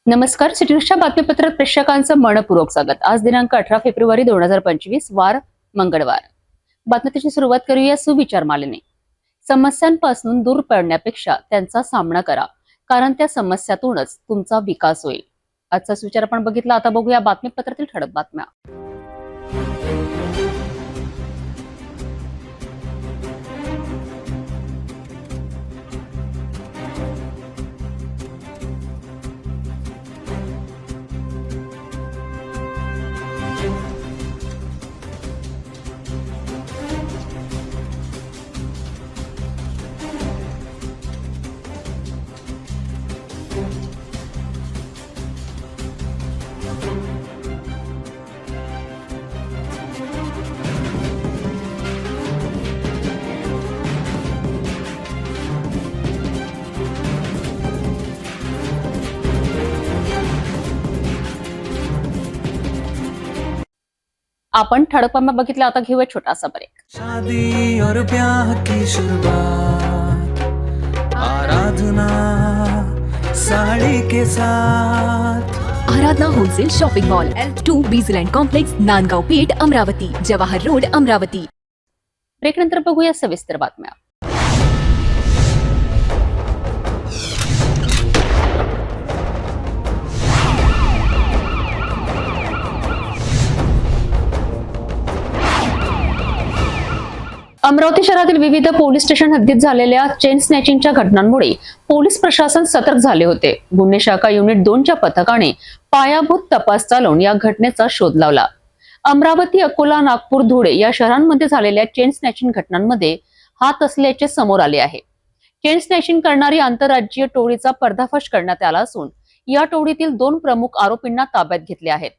नमस्कार. सिटीन्यूजच्या बातमीपत्रात प्रेक्षकांचं मनपूर्वक स्वागत. आज दिनांक 18 फेब्रुवारी 2025 वार मंगळवार. बातमीची सुरुवात करूया सुविचार मालेने. समस्यांपासून दूर पडण्यापेक्षा त्यांचा सामना करा, कारण त्या समस्यातूनच तुमचा विकास होईल. आजचा सुविचार आपण बघितला. आता बघूया बातमीपत्रातील ठळक बातम्या. आपण ठळक बातम्या बघितल्या. आता घेऊया छोटासा ब्रेक. शादी और ब्याह की शुरुआत आराधना साड़ी के साथ. Aradhana wholesale shopping mall L2 Bijland complex, Nandgaon Peth, Amravati. Jawahar road, Amravati. Break नंतर बघूया सविस्तर बातम्या. अमरावती शहरातील विविध पोलीस स्टेशन हद्दीत झालेल्या चेन स्नॅचिंगच्या घटनांमुळे पोलीस प्रशासन सतर्क झाले होते. गुन्हे शाखा युनिट 2च्या पथकाने पायाभूत तपास चालवून या घटनेचा शोध लावला. अमरावती, अकोला, नागपूर, धुळे या शहरांमध्ये झालेल्या चेन स्नॅचिंग घटनांमध्ये हात असल्याचे समोर आले आहे. चेन स्नॅचिंग करणारी आंतरराज्यीय टोळीचा पर्दाफाश करण्यात आला असून या टोळीतील 2 प्रमुख आरोपींना ताब्यात घेतले आहेत.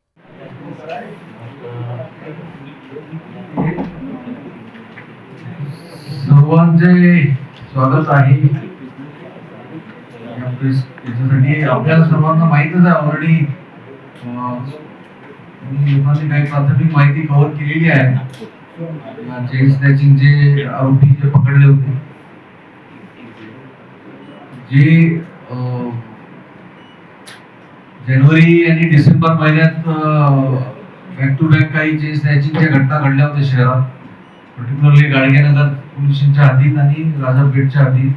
सर्वांचे स्वागत आहे. याच्यासाठी आपल्याला सर्वांना माहितच आहे ऑलरेडी. लोकांनी काही प्राथमिक माहिती कव्हर केलेली आहे. चेन स्नॅचिंगचे आरोपी जे पकडले होते, जे जानेवारी आणि डिसेंबर महिन्यात बॅक टू बॅक काही चेन स्नॅचिंगच्या घटना घडल्या होत्या शहरात, पर्टिक्युलरली गाडगेनगर पोलीस स्टेशनच्या हद्दीत आणि राजापेठच्या हद्दीत.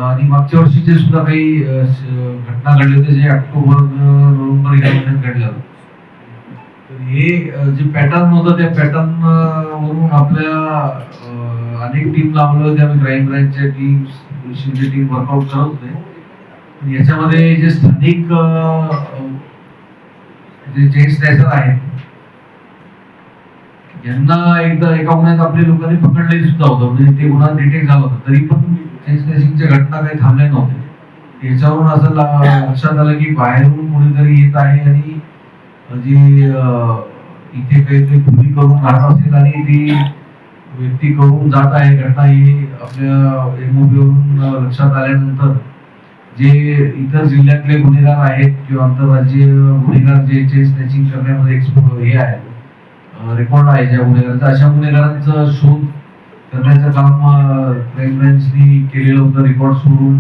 आणि मागच्या वर्षीचे सुद्धा काही घटना घडले होते, जे ऑक्टोबर नोव्हेंबर या महिन्यात घडल्या होत्या. तर हे जे पॅटर्न होतं, त्या पॅटर्न वरून आपल्या अनेक टीम लावल्या होत्या. आम्ही क्राईम ब्रँचच्या टीम, पोलिसांची टीम वर्कआउट करत होते. याच्यामध्ये जे स्थानिक जे चेन स्नॅचर आहेत, यांना एकदा एका गुन्ह्यात आपल्या लोकांनी पकडले सुद्धा होतं. म्हणजे ते गुन्हा डिटेक्ट झाला होता, तरी पण चेन स्नॅचिंगच्या घटना काही थांबल्या नव्हत्या. याच्यावरून असं लक्षात आलं की बाहेरून कोणीतरी येत आहे आणि जी इथे काहीतरी चोरी करून राहत असेल आणि ती व्यक्ती करून जात आहे. घटना ही आपल्या MOB वरून लक्षात आल्यानंतर जे इतर जिल्ह्यातले गुन्हेगार आहेत किंवा आंतरराज्यीय गुन्हेगार जे चेन स्नॅचिंग करण्यामध्ये हे आहे, रेकॉर्ड आहे ज्या गुन्हेगारांचा, अशा गुन्हेगारांचा शोध करण्याचं काम क्राईम ब्रँचनी केलेलं होतं. रेकॉर्ड सोडून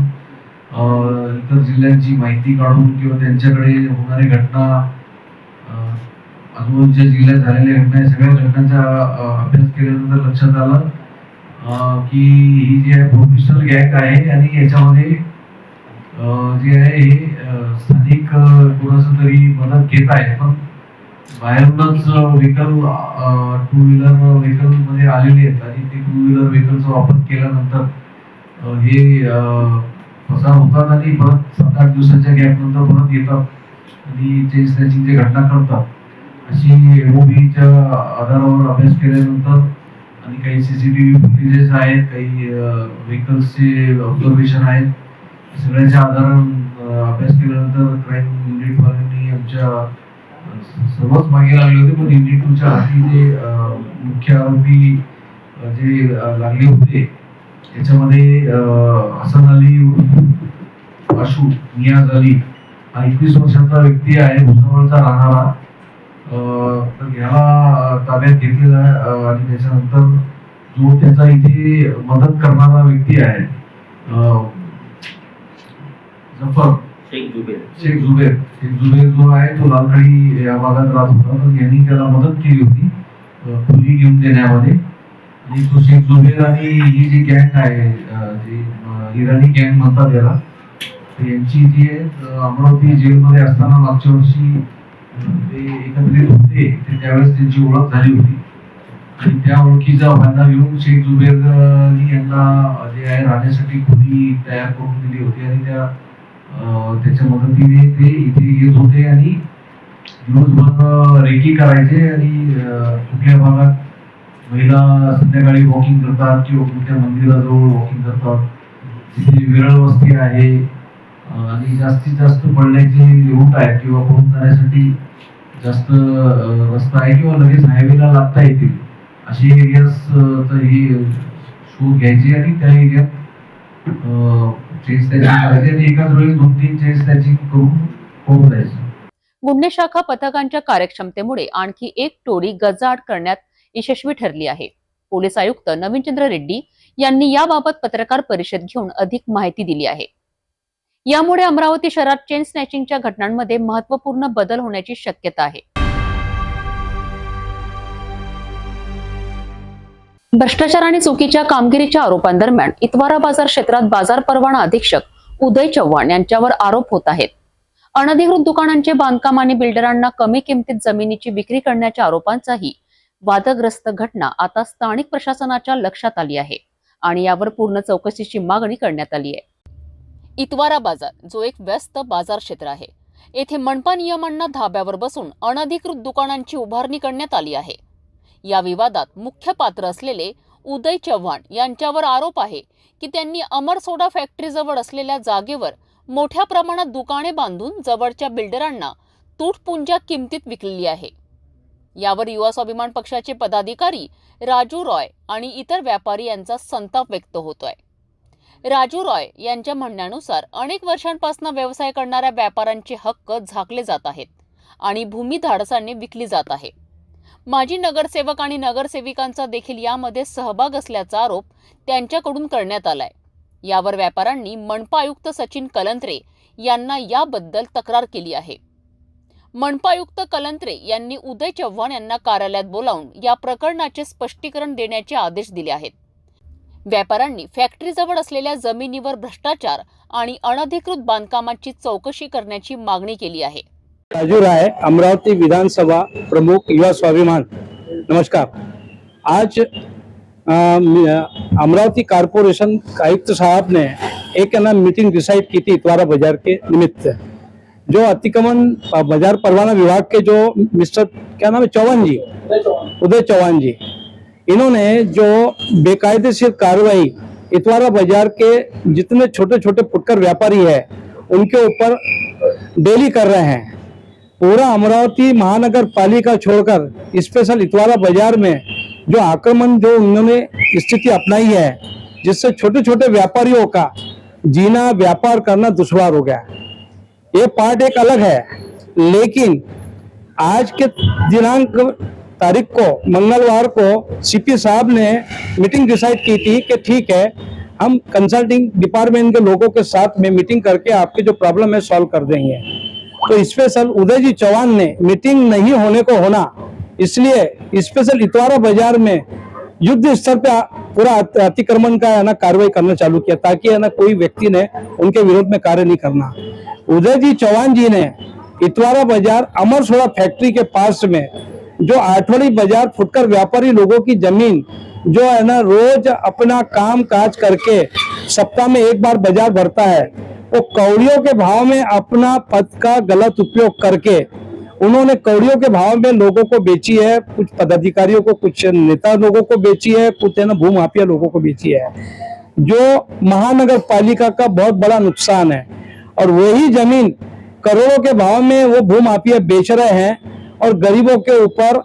इतर जिल्ह्यांची माहिती काढून किंवा त्यांच्याकडे होणारी घटना, आजूबाजूच्या जिल्ह्यात झालेल्या घटना, सगळ्या घटनांचा अभ्यास केल्यानंतर लक्षात आलं की ही जी आहे प्रोफेशनल गँग आहे आणि याच्यामध्ये जे आहे हे स्थानिक कोणाचं तरी मदत घेत आहे. पण बाहेरूनच व्हेकल, 2 व्हीलर व्हेकल मध्ये आलेले आहेत आणि ते 2 व्हीलर व्हेकलचा वापर केल्यानंतर हे पसार होतात आणि परत 7-8 दिवसाच्या गॅप नंतर परत येतात आणि चेन स्नॅचिंगची घटना करतात. अशी MOBच्या आधारावर अभ्यास केल्यानंतर आणि काही CCTV फुटेजेस आहेत, काही व्हेकल्सचे ऑब्झर्वेशन आहेत, सगळ्याच्या आधारावर अभ्यास केल्यानंतर क्राईम युनिटवाल्यांनी आमच्या सर्वच मागे लागले होते. पण युनिट 2च्या हाती जे मुख्य आरोपी जे लागले होते, त्याच्यामध्ये हसन अली आशू नियाज अली हा 21 वर्षाचा व्यक्ती आहे, भुसावळचा राहणारा. तर याला ताब्यात घेतलेला आहे आणि त्याच्यानंतर जो त्याचा इथे मदत करणारा व्यक्ती आहे जफर शेख जुबेर. शेख जुबेर जो आहे तो लालखाडी या भागात राहत होता, तर यांनी त्याला मदत केली होती खोली घेऊन देण्यामध्ये. आणि तो शेख जुबेर आणि ही जी गँग आहे, जी इराणी गँग म्हणतात याला, तर यांची जी अमरावती जेलमध्ये असताना मागच्या वर्षी ते एकत्रित होते, ते त्यावेळेस त्यांची ओळख झाली होती. आणि त्या ओळखीचा फायदा घेऊन शेख जुबेर यांना जे आहे राहण्यासाठी खोली तयार करून दिली होती. आणि त्याच्या मदतीने ते इथे येत होते आणि दिवसभर रेकी करायचे. आणि कुठल्या भागात महिला संध्याकाळी वॉकिंग करतात किंवा कुठल्या मंदिराजवळ वॉकिंग करतात, जिथे विरळ वस्ती आहे आणि जास्तीत जास्त पडण्याचे रूट आहेत किंवा पळून जाण्यासाठी जास्त रस्ता आहे किंवा लगेच हायवेला लागता येतील अशी एरियाज ही शोध घ्यायची आणि त्या एरियात चेन स्नॅचिंग करायची आणि एकाच वेळी 2-3 चेन स्नॅचिंग करून होऊन जायचं. गुन्हे शाखा पथकांच्या कार्यक्षमतेमुळे आणखी एक टोळी गजाआड करण्यात यशस्वी ठरली आहे. पोलीस आयुक्त नवीनचंद्र रेड्डी यांनी याबाबत पत्रकार परिषद घेऊन अधिक माहिती दिली आहे. यामुळे अमरावती शहरात चेन स्नॅचिंगच्या घटनांमध्ये महत्वपूर्ण बदल होण्याची शक्यता आहे. भ्रष्टाचार आणि चुकीच्या कामगिरीच्या आरोपांदरम्यान इतवारा बाजार क्षेत्रात बाजार परवाना अधीक्षक उदय चव्हाण यांच्यावर आरोप होत आहेत. अनधिकृत दुकानांचे बांधकाम आणि बिल्डरांना कमी किमतीत जमिनीची विक्री करण्याच्या आरोपांचाही वादग्रस्त घटना आता स्थानिक प्रशासनाच्या लक्षात आली आहे आणि यावर पूर्ण चौकशीची मागणी करण्यात आली आहे. इतवारा बाजार जो एक व्यस्त बाजार क्षेत्र आहे, येथे मनपा नियमांना धाब्यावर बसून अनधिकृत दुकानांची उभारणी करण्यात आली आहे. या विवादात मुख्य पात्र असलेले उदय चव्हाण यांच्यावर आरोप आहे की त्यांनी अमर सोडा फॅक्टरीजवळ असलेल्या जागेवर मोठ्या प्रमाणात दुकाने बांधून जवळच्या बिल्डरांना तुटपुंजा किमतीत विकलेली आहे. यावर युवा स्वाभिमान पक्षाचे पदाधिकारी राजू रॉय आणि इतर व्यापारी यांचा संताप व्यक्त होतोय. राजू रॉय यांच्या म्हणण्यानुसार अनेक वर्षांपासून व्यवसाय करणाऱ्या व्यापाऱ्यांचे हक्क झाकले जात आहेत आणि भूमी धाडसाने विकली जात आहे. माजी नगरसेवक आणि नगरसेविकांचा देखील यामध्ये सहभाग असल्याचा आरोप त्यांच्याकडून करण्यात आलाय. यावर व्यापाऱ्यांनी मनपा आयुक्त सचिन कलंत्रे यांना याबद्दल तक्रार केली आहे. मनपा आयुक्त कलंत्रे यांनी उदय चव्हाण यांना कार्यालयात बोलावून या प्रकरणाचे स्पष्टीकरण देण्याचे आदेश दिले आहेत. व्यापाऱ्यांनी फॅक्टरीजवळ असलेल्या जमिनीवर भ्रष्टाचार आणि अनधिकृत बांधकामाची चौकशी करण्याची मागणी केली आहे. राजू राय, अमरावती विधानसभा प्रमुख, युवा स्वाभिमान. नमस्कार. आज अमरावती कारपोरेशन आयुक्त साहब ने एक मीटिंग डिसाइड की थी इतवारा बाजार के निमित्त. जो अतिक्रमण बाजार परवाना विभाग के जो मिस्टर क्या नाम है चौहान जी, उदय चौहान जी, इन्होंने जो बेकायदेशीर कार्रवाई इतवारा बाजार के जितने छोटे छोटे फुटकर व्यापारी है उनके ऊपर डेली कर रहे हैं. पूरा अमरावती महानगर पालिका छोड़कर स्पेशल इतवारा बाजार में जो आक्रमण जो उन्होंने स्थिति अपनाई है, जिससे छोटे छोटे व्यापारियों का जीना व्यापार करना दुश्वार हो गया. ये पार्ट एक अलग है, लेकिन आज के दिनांक तारीख को मंगलवार को सीपी साहब ने मीटिंग डिसाइड की थी कि ठीक है, हम कंसल्टिंग डिपार्टमेंट के लोगों के साथ में मीटिंग करके आपके जो प्रॉब्लम है सॉल्व कर देंगे. तो स्पेशल उदय जी चौहान ने मीटिंग नहीं होने को होना, इसलिए स्पेशल इतवारा बाजार में युद्ध स्तर पे पूरा अतिक्रमण का है ना कार्रवाई करना चालू किया, ताकि है ना कोई व्यक्ति ने उनके विरोध में कार्य नहीं करना. उदय जी चौहान जी ने इतवारा बाजार अमर सोडा फैक्ट्री के पास में जो आठवड़ी बाजार फुटकर व्यापारी लोगों की जमीन जो है ना रोज अपना काम काज करके सप्ताह में एक बार बाजार भरता है, वो कौड़ियों के भाव में अपना पद का गलत उपयोग करके उन्होंने कौड़ियों के भाव में लोगों को बेची है. कुछ पदाधिकारियों को, कुछ नेता लोगों को बेची है, कुछ है ना भूमाफिया लोगों को बेची है, जो महानगर पालिका का बहुत बड़ा नुकसान है. और वही जमीन करोड़ों के भाव में वो भूमाफिया बेच रहे हैं और गरीबों के ऊपर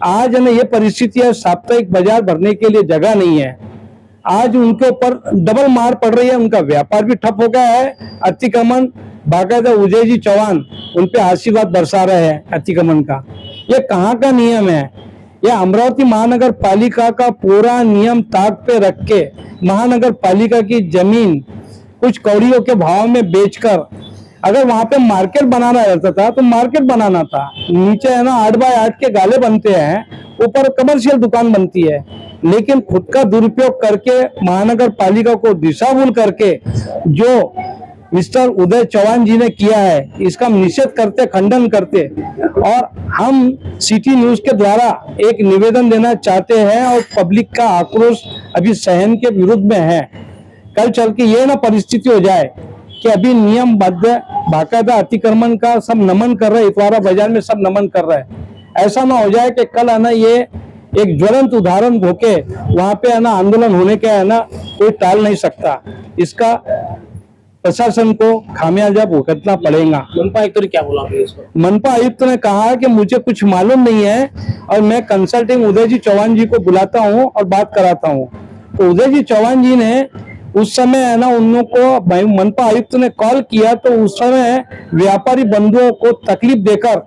आज है ना ये परिस्थिति है, साप्ताहिक बाजार भरने के लिए जगह नहीं है. आज उनके ऊपर डबल मार पड़ रही है, उनका व्यापार भी ठप हो गया है. अतिक्रमण बाकायदा उदय जी चौहान उन पे आशीर्वाद बरसा रहे हैं अतिक्रमण का. ये कहाँ का नियम है? ये अमरावती महानगर पालिका का पूरा नियम ताक पे रख के महानगर पालिका की जमीन कुछ कौड़ियों के भाव में बेचकर अगर वहां पे मार्केट बनाना रहता था तो मार्केट बनाना था। नीचे है ना 8x8 के गाले बनते हैं, ऊपर कमर्शियल दुकान बनती है, लेकिन खुद का दुरुपयोग करके महानगर पालिका को दिशाभूल करके जो मिस्टर उदय चौहान जी ने किया है, इसका निषेध करते, खंडन करते, और हम सिटी न्यूज के द्वारा एक निवेदन देना चाहते हैं और पब्लिक का आक्रोश अभी सहन के विरुद्ध में है। कल चल के ये ना परिस्थिति हो जाए कि अभी नियमबद्ध बाकायदा अतिक्रमण का सब नमन कर रहे हैं, इतवारा बाजार में सब नमन कर रहे हैं। ऐसा ना हो जाए कि कल है ना ये एक ज्वलंत उदाहरण होके वहां पे है ना आंदोलन होने का है ना कोई टाल नहीं सकता। इसका प्रशासन को खामियाजा भुगतना पड़ेगा। मनपा आयुक्त ने क्या बोला आपने इसको? मनपा आयुक्त ने कहा कि मुझे कुछ मालूम नहीं है और मैं कंसल्टिंग उदय जी चौहान जी को बुलाता हूं और बात कराता हूं। तो उदय जी चौहान जी ने उस समय है ना उन लोगों को मनपा आयुक्त ने कॉल किया, तो उस समय व्यापारी बंधुओं को तकलीफ देकर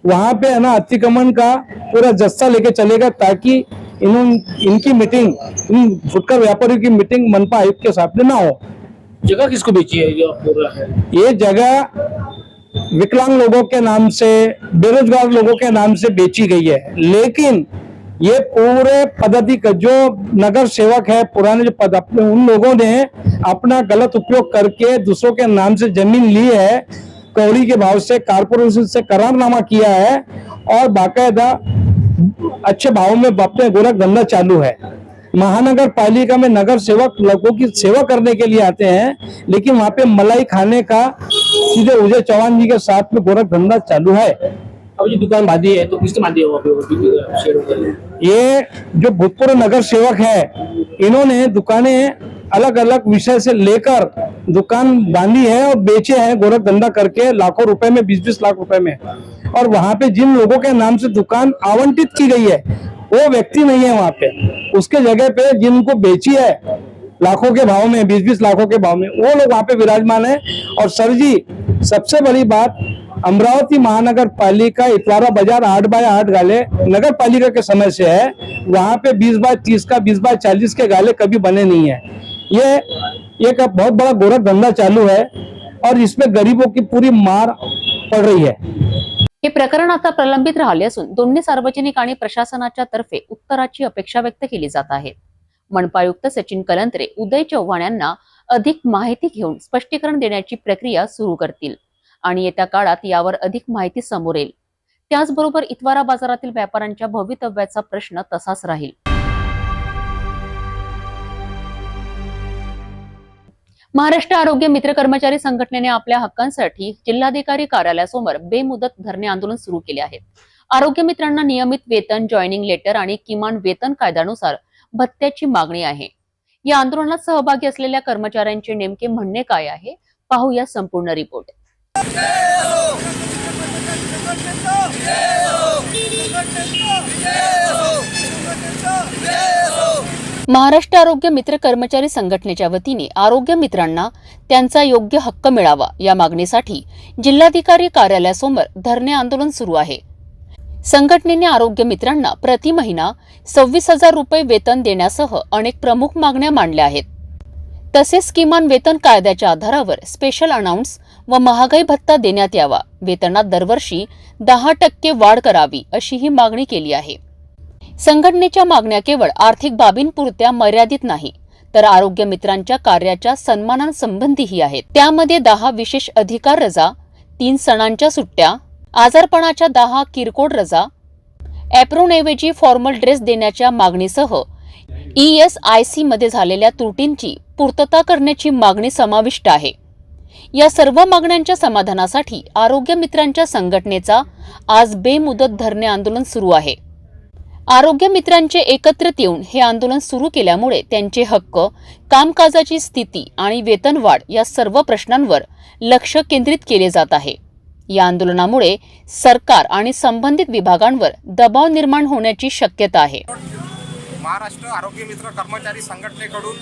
वहां पे है ना अतिक्रमण का पूरा जस्सा लेके चलेगा, ताकि इनकी मीटिंग, इन फुटकर व्यापारियों की मीटिंग मनपा आयुक्त के सामने ना हो। जगह किसको बेची है जो बोल रहा है? ये जगह विकलांग लोगों के नाम से, बेरोजगार लोगों के नाम से बेची गई है, लेकिन ये पूरे पद्धति का जो नगर सेवक है, पुराने जो पद, अपने उन लोगों ने अपना गलत उपयोग करके दूसरों के नाम से जमीन ली है, कौड़ी के भाव से कारपोरेशन से करारनामा किया है और बाकायदा अच्छे भाव में अपने गोरख धंधा चालू है। महानगर पालिका में नगर सेवक लोगों की सेवा करने के लिए आते हैं, लेकिन वहां पे मलाई खाने का सीधे उदय चौहान जी के साथ में गोरख धंधा चालू है। अब ये दुकान बांधी है तो किसने बांधी है वहाँ पे? ये जो भूतपूर्व नगर सेवक है, इन्होंने दुकानें अलग अलग विषय से लेकर दुकान बांधी है और बेचे हैं गोरख धंधा करके लाखों रुपए में, 20-20 लाख रुपए में। और वहां पे जिन लोगों के नाम से दुकान आवंटित की गई है वो व्यक्ति नहीं है वहां पे, उसके जगह पे जिनको बेची है लाखों के भाव में, 20-20 लाखों के भाव में, वो लोग वहां पे विराजमान है। और सर जी, सबसे बड़ी बात, अमरावती महानगर पालिका इतवारा बाजार 8x8 गाले नगर पालिका के समय से है, वहां पे 20x30 का, 20x40 के गाले कभी बने नहीं है। ये एक बहुत बड़ा गोरख धंधा चालू है और इसमें गरीबों की पूरी मार पड़ रही है। हे प्रकरण आता प्रलंबित राहिले असून दोन्ही सार्वजनिक आणि प्रशासनाच्या तर्फे उत्तराची अपेक्षा व्यक्त केली जात आहे। मनपा आयुक्त सचिन कलंत्रे उदय चव्हाण यांना अधिक माहिती घेऊन स्पष्टीकरण देण्याची प्रक्रिया सुरू करतील आणि येत्या काळात यावर अधिक माहिती समोर येईल। त्याचबरोबर इतवारा बाजारातील व्यापाऱ्यांच्या भवितव्याचा प्रश्न तसाच राहील। महाराष्ट्र आरोग्य मित्र कर्मचारी संघटनेने आपल्या हक्कांसाठी जिल्हाधिकारी कार्यालयासमोर बेमुदत धरणे आंदोलन सुरू केले आहे। आरोग्य मित्रांना नियमित वेतन, जॉईनिंग लेटर आणि किमान वेतन कायद्यानुसार भत्त्याची मागणी आहे। या आंदोलनात सहभागी असलेल्या कर्मचाऱ्यांचे नेमके म्हणणे काय आहे, पाहूया संपूर्ण रिपोर्ट। महाराष्ट्र आरोग्य मित्र कर्मचारी संघटनेच्या वतीने आरोग्य मित्रांना त्यांचा योग्य हक्क मिळावा या मागणीसाठी जिल्हाधिकारी कार्यालयासमोर धरणे आंदोलन सुरू आहे। संघटनेने आरोग्य मित्रांना प्रति महिना 26,000 रुपये वेतन देण्यासह अनेक प्रमुख मागण्या मांडल्या आहेत। तसेच किमान वेतन कायद्याच्या आधारावर स्पेशल अनाउन्स व महागाई भत्ता देण्यात यावा, वेतनात दरवर्षी 10% वाढ करावी अशी ही मागणी केली आहे। संघटनेच्या मागण्या केवळ आर्थिक बाबींपुरत्या मर्यादित नाही, तर आरोग्य मित्रांच्या कार्याच्या सन्मानासंबंधीही आहेत। त्यामध्ये 10 विशेष अधिकार रजा, 3 सणांच्या सुट्ट्या, आजारपणाच्या 10 किरकोळ रजा, एप्रोनऐवजी फॉर्मल ड्रेस देण्याच्या मागणीसह ESIC मध्ये झालेल्या त्रुटींची पूर्तता करण्याची मागणी समाविष्ट आहे। या सर्व मागण्यांच्या समाधानासाठी आरोग्य मित्रांच्या संघटनेचा आज बेमुदत धरणे आंदोलन सुरू आहे। आरोग्य मित्रांचे एकत्रित येऊन हे आंदोलन सुरू केल्यामुळे त्यांचे हक्क, कामकाजाची स्थिती आणि वेतनवाढ या सर्व प्रश्नांवर लक्ष केंद्रित केले जात आहे। या आंदोलनामुळे सरकार आणि संबंधित विभागांवर दबाव निर्माण होण्याची शक्यता आहे। महाराष्ट्र आरोग्य मित्र कर्मचारी संघटनेकडून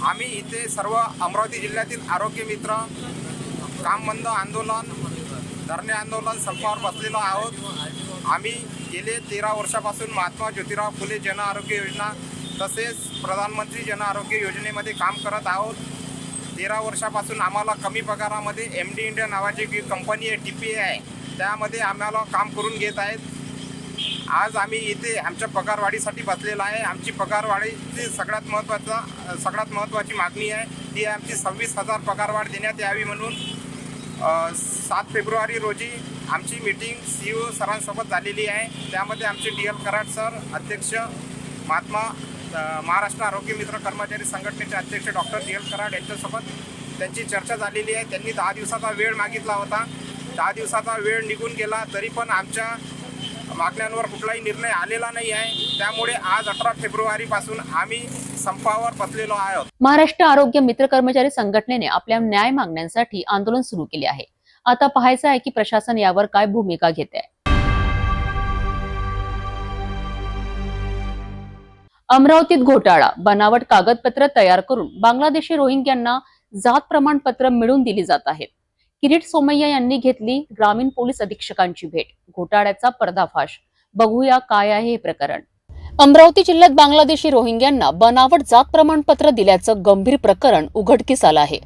आम्ही इथे सर्व अमरावती जिल्ह्यातील आरोग्य मित्र काम बंद आंदोलन, धरणे आंदोलन, संपावर बसलेलो आहोत। आम्ही गेले 13 वर्षापासून महात्मा ज्योतिराव फुले जन आरोग्य योजना तसेच प्रधानमंत्री जन आरोग्य योजनेमध्ये काम करत आहोत। 13 वर्षापासून आम्हाला कमी पगारामध्ये MD इंडिया नावाची जी कंपनी आहे TPA आहे त्यामध्ये आम्हाला काम करून घेत आहेत. आज आम्ही इथे आमच्या पगारवाढीसाठी बसलेला आहे. आमची पगारवाढीची सगळ्यात महत्त्वाची मागणी आहे ती आहे आमची 26,000 पगारवाढ देण्यात यावी म्हणून 7 फेब्रुवारी रोजी आमची मीटिंग CEO सरांसोबत झालेली आहे. त्यामध्ये आमचे DL कराड सर अध्यक्ष, महाराष्ट्र आरोग्य मित्र कर्मचारी संघटनेचे अध्यक्ष डॉक्टर DL कराड यांच्यासोबत त्यांची चर्चा झालेली आहे. त्यांनी 10 दिवसाचा वेळ मागितला होता. 10 दिवसाचा वेळ निघून गेला तरी पण आमच्या मागण्यांवर कुठलाही निर्णय आलेला नाही आहे. त्यामुळे आज 18 फेब्रुवारीपासून आम्ही संपावर बसलेलो आहोत. महाराष्ट्र आरोग्य मित्र कर्मचारी संघटनेने आपल्या न्याय मागण्यांसाठी आंदोलन सुरू केले आहे. आता पाहायचं आहे की प्रशासन यावर काय भूमिका घेते. अमरावतीत घोटाळा, बनावट कागदपत्र तयार करून बांगलादेशी रोहिंग्यांना जात प्रमाणपत्र मिळवून दिली जात आहेत. किरीट सोमय्या यांनी घेतली ग्रामीण पोलीस अधीक्षकांची भेट. घोटाळ्याचा पर्दाफाश. बघूया काय आहे हे प्रकरण. अमरावती जिल्ह्यात बांगलादेशी रोहिंग्यांना बनावट जात प्रमाणपत्र दिल्याचं गंभीर प्रकरण उघडकीस आलं आहे.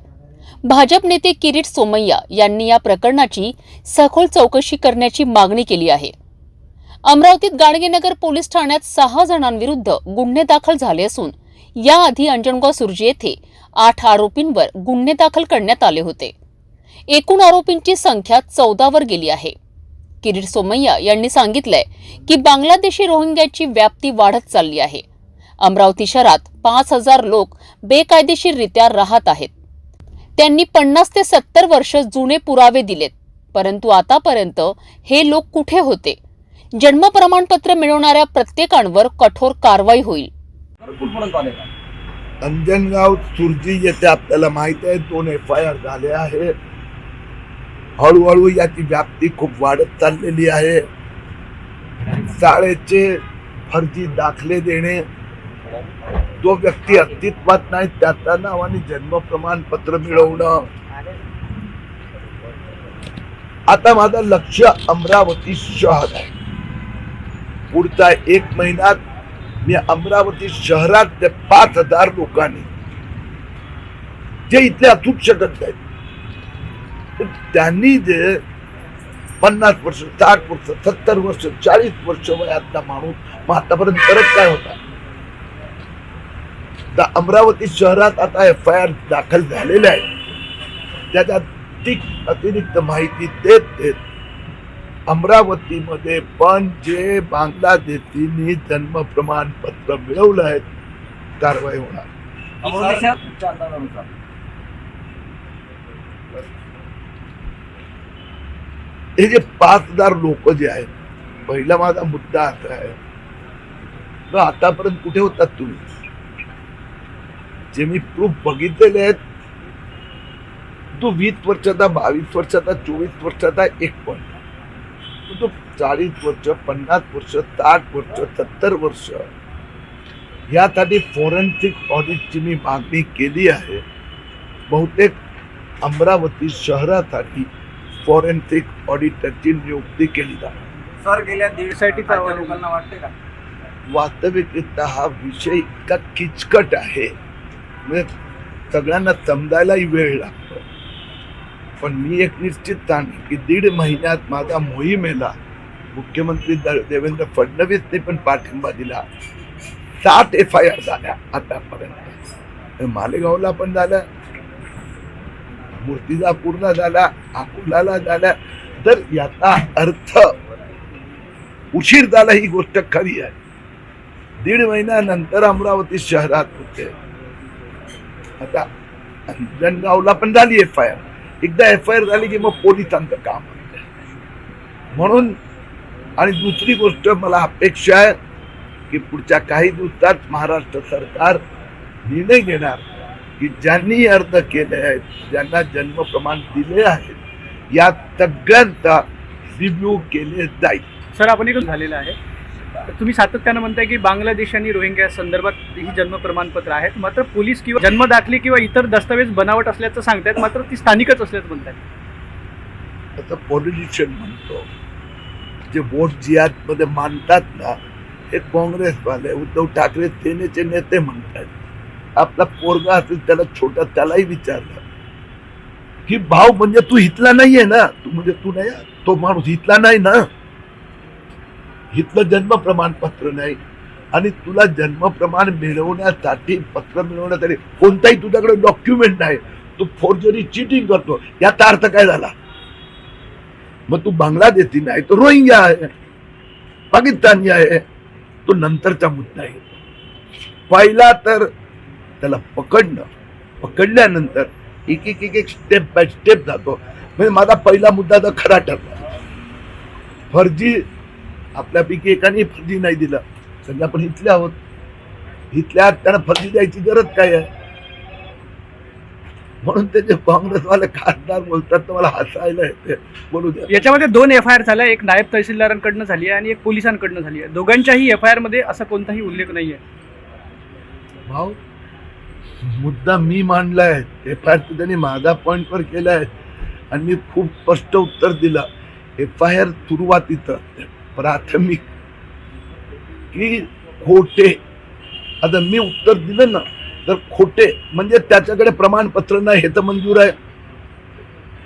भाजप नेते किरीट सोमय्या यांनी या प्रकरणाची सखोल चौकशी करण्याची मागणी केली आहे. अमरावतीत गाडगेनगर पोलीस ठाण्यात 6 जणांविरुद्ध गुन्हे दाखल झाले असून याआधी अंजनगाव सुर्जी येथे 8 आरोपींवर गुन्हे दाखल करण्यात आले होते. एकूण आरोपींची संख्या 14 वर गेली आहे. किरीट सोमय्या यांनी सांगितलंय की बांगलादेशी रोहिंग्याची व्याप्ती वाढत चालली आहे. अमरावती शहरात 5,000 लोक बेकायदेशीररित्या राहत आहेत. त्यांनी 50 ते 70 वर्ष जुने पुरावे दिलेत, परंतु आतापर्यंत हे लोक कुठे होते? जन्म प्रमाणपत्र मिळवणाऱ्या प्रत्येकांवर कठोर कारवाई होईल. अंजनगाव सुरजी येथे आपल्याला माहिती आहे 2 FIR झाले आहे. हळूहळू याची व्याप्ती खूप वाढत चाललेली आहे. शाळेचे फर्जी दाखले देणे, जो व्यक्ती अस्तित्वात नाही त्याच्या नावाने जन्म प्रमाणपत्र मिळवणं. आता माझं लक्ष अमरावती शहर आहे. पुढचा 1 महिन्यात मी अमरावती शहरात ते 5,000 लोकांनी जे इथले असूच शकत नाहीत, त्यांनी जे 50 वर्ष, 60 वर्ष, 70 वर्ष, 40 वर्ष वयातला माणूस मग आतापर्यंत करत काय होता? तर अमरावती शहरात आता FIR दाखल झालेले आहे. त्याच्यात अतिरिक्त माहिती देत अमरावतीमध्ये पण जे बांगलादेशींनी जन्म प्रमाणपत्र मिळवलं आहे कारवाई होणार. हे जे 5,000 लोक जे आहेत, पहिला माझा मुद्दा असा आहे, आतापर्यंत कुठे होतात तुम्ही? जे मी प्रूफ बघितलेले आहेत, तो 20 वर्षाचा, 22 वर्षाचा, 24 वर्षाचा एक पण, तो 40 वर्ष, 50 वर्ष, 60 वर्ष, 70 वर्ष यासाठी फॉरेन्सिक ऑडिटची मी मागणी केली आहे. बहुतेक अमरावती शहरासाठी फॉरेन्सिक ऑडिटरची नियुक्ती केली जाते. सर, गेल्या 1.5 लोकांना वाटते का वास्तविकता हा विषय इतका किचकट आहे, म्हणजे सगळ्यांना समजायलाही वेळ लागतो. पण मी एक निश्चित सांगेन की 1.5 महिन्यात माझ्या मोहिमेला मुख्यमंत्री देवेंद्र फडणवीसने पण पाठिंबा दिला. 7 FIR झाल्या आतापर्यंत. मालेगावला पण झाल्या, मूर्तिजापूरला झाला, अकोल्याला झाल्या. तर याचा अर्थ उशीर झाला ही गोष्ट खरी आहे. 1.5 महिन्यानंतर अमरावती शहरात होते. आता अंजनगावला पण झाली FIR. एकदा FIR झाली की मग पोलिसांचं काम आहे. म्हणून आणि दुसरी गोष्ट मला अपेक्षा आहे की पुढच्या काही दिवसात महाराष्ट्र सरकार निर्णय घेणार की ज्यांनी अर्ज केले आहेत, ज्यांना जन्म प्रमाण दिले आहेत, या सगळ्यांचा रिव्ह्यू केले जाईल. सर, आपण एक झालेलं आहे, तुम्ही सातत्यानं म्हणताय की बांगलादेश आणि रोहिंग्या संदर्भात ही जन्म प्रमाणपत्र आहेत, मात्र पोलीस किंवा जन्मदाखले किंवा इतर दस्तावेज बनावट असल्याचं सांगतायत, मात्र ती स्थानिकच असल्याचं म्हणतात. आता पॉलिटिशियन म्हणतो, जे वोट जिहाद मध्ये मानतात ना, हे काँग्रेसवाले, उद्धव ठाकरे सेनेचे नेते म्हणतात. आपला पोरगा असेल त्याला छोटा, त्यालाही विचारलं की भाव म्हणजे तू इथला नाहीये ना, तू म्हणजे तू नाही, तो माणूस इथला नाही ना, इथलं जन्म प्रमाणपत्र नाही, आणि तुला जन्म प्रमाण मिळवण्यासाठी, पत्र मिळवण्यासाठी कोणताही तुझ्याकडे डॉक्युमेंट नाही, तू फोर्जरी चिटिंग करतो, याचा अर्थ काय झाला? मग तू बांगलादेशी नाही, तो रोहिंग्या आहे, पाकिस्तानी आहे. तो नंतरचा मुद्दा आहे. पहिला तर त्याला पकडल्यानंतर एक एक एक एक स्टेप बाय स्टेप जातो. म्हणजे माझा पहिला मुद्दा तर खरा ठरला. फर्जी आपल्यापैकी एकाने फर्जी नाही दिला, सगळे आपण इथले आहोत, इथल्या त्यांना फर्जी द्यायची गरज काय आहे? म्हणून ते जे काँग्रेसवाले खासदार बोलतात तर मला हसायला येते. बोलू द्या. याच्यामध्ये 2 FIR झाल्या, एक नायब तहसीलदारांकडनं झाली आहे आणि एक पोलिसांकडनं झाली आहे. दोघांच्याही FIR मध्ये असा कोणताही उल्लेख नाहीये. भाऊ, मुद्दा मी मांडलाय, FIR त्यांनी माझा पॉइंटवर केलाय आणि मी खूप स्पष्ट उत्तर दिलं. FIR सुरुवातीचं प्राथमिक की खोटे, आता मी उत्तर दिलं ना, तर खोटे म्हणजे त्याच्याकडे प्रमाणपत्र नाही हे तर मंजूर आहे,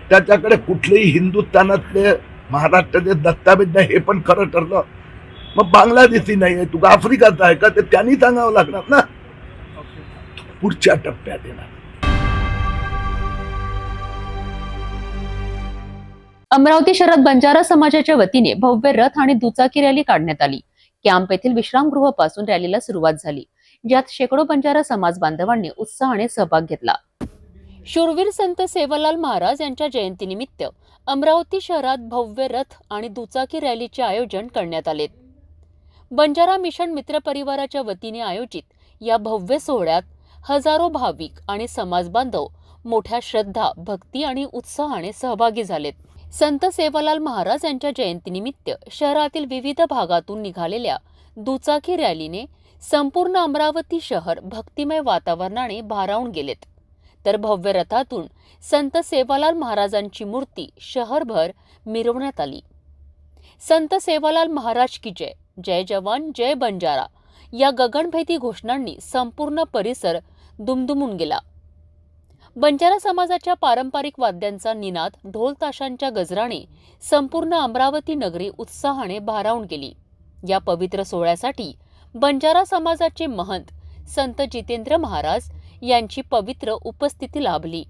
त्याच्याकडे कुठलेही हिंदुस्थानातले महाराष्ट्राचे दस्तावेज नाही हे पण खरं ठरलं. मग बांगलादेशी नाही आहे, तुला आफ्रिकाचा आहे का, ते त्यांनी सांगावं लागणार ना, पुढच्या टप्प्यात येणार. अमरावती शहरात बंजारा समाजाच्या वतीने भव्य रथ आणि दुचाकी रॅली काढण्यात आली. कॅम्प येथील विश्रामगृहापासून रॅलीला सुरुवात झाली, ज्यात शेकडो बंजारा समाज बांधवांनी उत्साहाने सहभाग घेतला. शूरवीर संत सेवालाल महाराज यांच्या जयंतीनिमित्त अमरावती शहरात भव्य रथ आणि दुचाकी रॅलीचे आयोजन करण्यात आले. बंजारा मिशन मित्र परिवाराच्या वतीने आयोजित या भव्य सोहळ्यात हजारो भाविक आणि समाज बांधव मोठ्या श्रद्धा, भक्ती आणि उत्साहाने सहभागी झालेत. संत सेवालाल महाराज यांच्या जयंतीनिमित्त शहरातील विविध भागातून निघालेल्या दुचाकी रॅलीने संपूर्ण अमरावती शहर भक्तिमय वातावरणाने भारावून गेलेत. तर भव्य रथातून संत सेवालाल महाराजांची मूर्ती शहरभर मिरवण्यात आली. संत सेवालाल महाराज की जय, जय जवान जय बंजारा या गगनभेदी घोषणांनी संपूर्ण परिसर दुमदुमून गेला. बंजारा समाजाच्या पारंपरिक वाद्यांचा निनाद, ढोल ताशांच्या गजराने संपूर्ण अमरावती नगरी उत्साहाने भारावून गेली. या पवित्र सोहळ्यासाठी बंजारा समाजाचे महंत संत जितेंद्र महाराज यांची पवित्र उपस्थिती लाभली.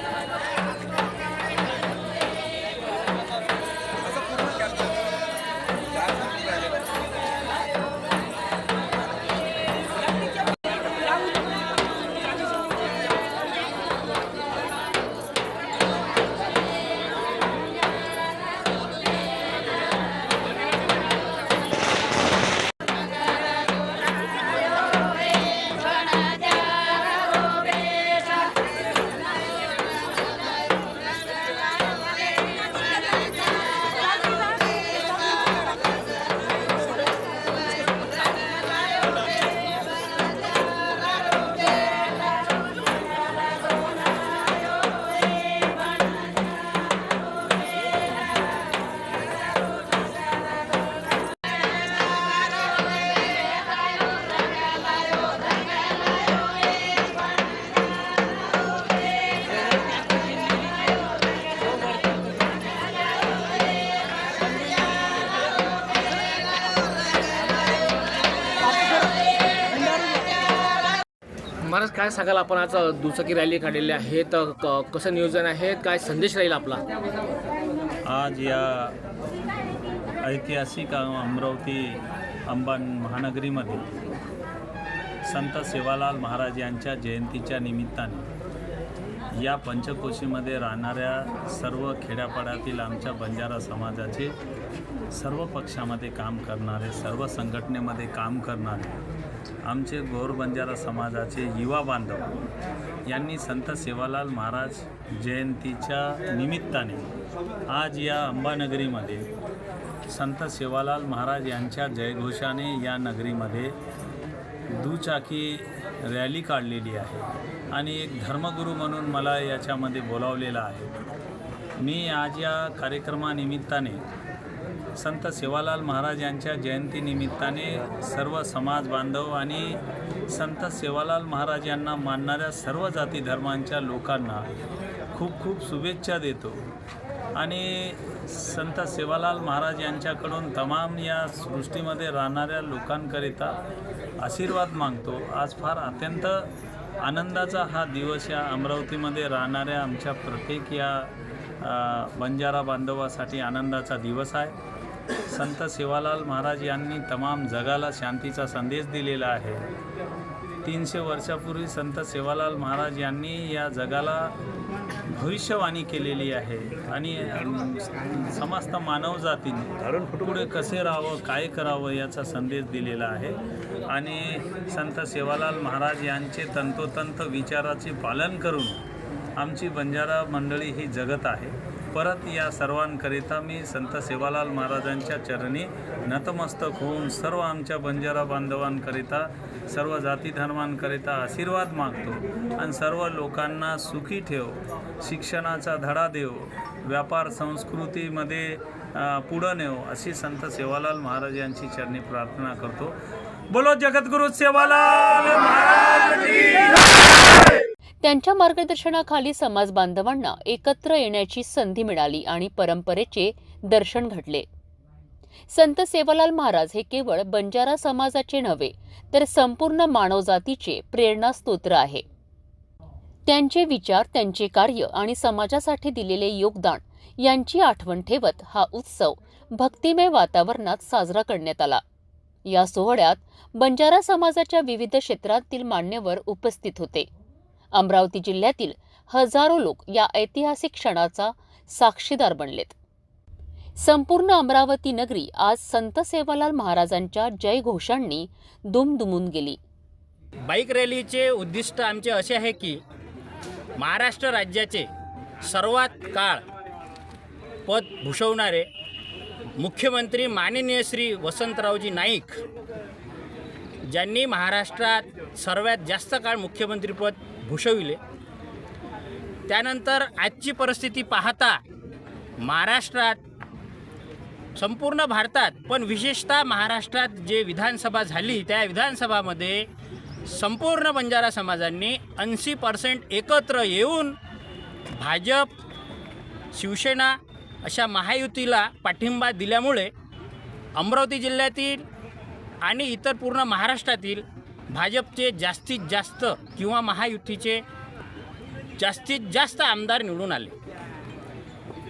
महाराज काय सांगाल, आपण आज दुचाकी रॅली काढलेली आहे, तर कसं नियोजन आहे, काय संदेश राहील आपला? आज या ऐतिहासिक अमरावती अंबा महानगरीमध्ये संत सेवालाल महाराज यांच्या जयंतीच्या निमित्ताने या पंचकोशीमध्ये राहणाऱ्या सर्व खेड्यापाड्यातील आमच्या बंजारा समाजाचे, सर्व पक्षामध्ये काम करणारे, सर्व संघटनेमध्ये काम करणारे आमचे गौर बंजारा समाजाचे युवा बांधव यांनी संत सेवालाल महाराज जयंतीच्या निमित्ताने आज या अंबानगरीमध्ये संत सेवालाल महाराज यांच्या जयघोषाने या नगरीमध्ये दुचाकी रॅली काढलेली आहे आणि एक धर्मगुरू म्हणून मला याच्यामध्ये बोलावलेलं आहे. मी आज या कार्यक्रमानिमित्ताने संत सेवालाल महाराज यांच्या जयंतीनिमित्ताने सर्व समाज बांधव आणि संत सेवालाल महाराज यांना मानणाऱ्या सर्व जाती धर्मांच्या लोकांना खूप खूप शुभेच्छा देतो आणि संत सेवालाल महाराज यांच्याकडून तमाम या सृष्टीमध्ये राहणाऱ्या लोकांकरिता आशीर्वाद मागतो. आज फार अत्यंत आनंदाचा हा दिवस या अमरावतीमध्ये राहणाऱ्या आमच्या प्रत्येक या बंजारा बांधवासाठी आनंदाचा दिवस आहे. संत सेवालाल महाराज यांनी तमाम जगाला शांतीचा संदेश दिलेला आहे. 300 वर्षापूर्वी संत सेवालाल महाराज यांनी या जगाला भविष्यवाणी केलेली आहे आणि समस्त मानवजातीने पुढे कसे राहावं, काय करावं याचा संदेश दिलेला आहे. आणि संत सेवालाल महाराज यांचे तंतोतंत विचाराचे पालन करून आमची बंजारा मंडळी ही जगत आहे. परत या सर्वांकरिता मी संत सेवालाल महाराजांच्या चरणी नतमस्तक होऊन सर्व आमच्या बंजारा बांधवांकरिता, सर्व जाती धर्मांकरिता आशीर्वाद मागतो आणि सर्व लोकांना सुखी ठेव, शिक्षणाचा धडा देव, व्यापार संस्कृतीमध्ये पुढं नेव अशी संत सेवालाल महाराज यांची चरणी प्रार्थना करतो. बोलो जगद्गुरु सेवालाल महाराज की जय. त्यांच्या मार्गदर्शनाखाली समाज बांधवांना एकत्र येण्याची संधी मिळाली आणि परंपरेचे दर्शन घडले. संत सेवालाल महाराज हे केवळ बंजारा समाजाचे नव्हे तर संपूर्ण मानवजातीचे प्रेरणास्तोत्र आहे. त्यांचे विचार, त्यांचे कार्य आणि समाजासाठी दिलेले योगदान यांची आठवण ठेवत हा उत्सव भक्तिमय वातावरणात साजरा करण्यात आला. या सोहळ्यात बंजारा समाजाच्या विविध क्षेत्रातील मान्यवर उपस्थित होते. अमरावती जिल्ह्यातील हजारो लोक या ऐतिहासिक क्षणाचा साक्षीदार बनलेत. संपूर्ण अमरावती नगरी आज संत सेवालाल महाराजांच्या जयघोषांनी दुमदुमून गेली. बाईक रॅलीचे उद्दिष्ट आमचे असे आहे की महाराष्ट्र राज्याचे सर्वात काळ पद भूषवणारे मुख्यमंत्री माननीय श्री वसंतरावजी नाईक, ज्यांनी महाराष्ट्रात सर्वात जास्त काळ मुख्यमंत्रीपद भूषविले, त्यानंतर आजची परिस्थिती पाहता महाराष्ट्रात, संपूर्ण भारतात पण विशेषतः महाराष्ट्रात जे विधानसभा झाली त्या विधानसभामध्ये संपूर्ण बंजारा समाजांनी 80% एकत्र येऊन भाजप, शिवसेना अशा महायुतीला पाठिंबा दिल्यामुळे अमरावती जिल्ह्यातील आणि इतर पूर्ण महाराष्ट्रातील भाजपचे जास्तीत जास्त किंवा महायुतीचे जास्तीत जास्त आमदार निवडून आले.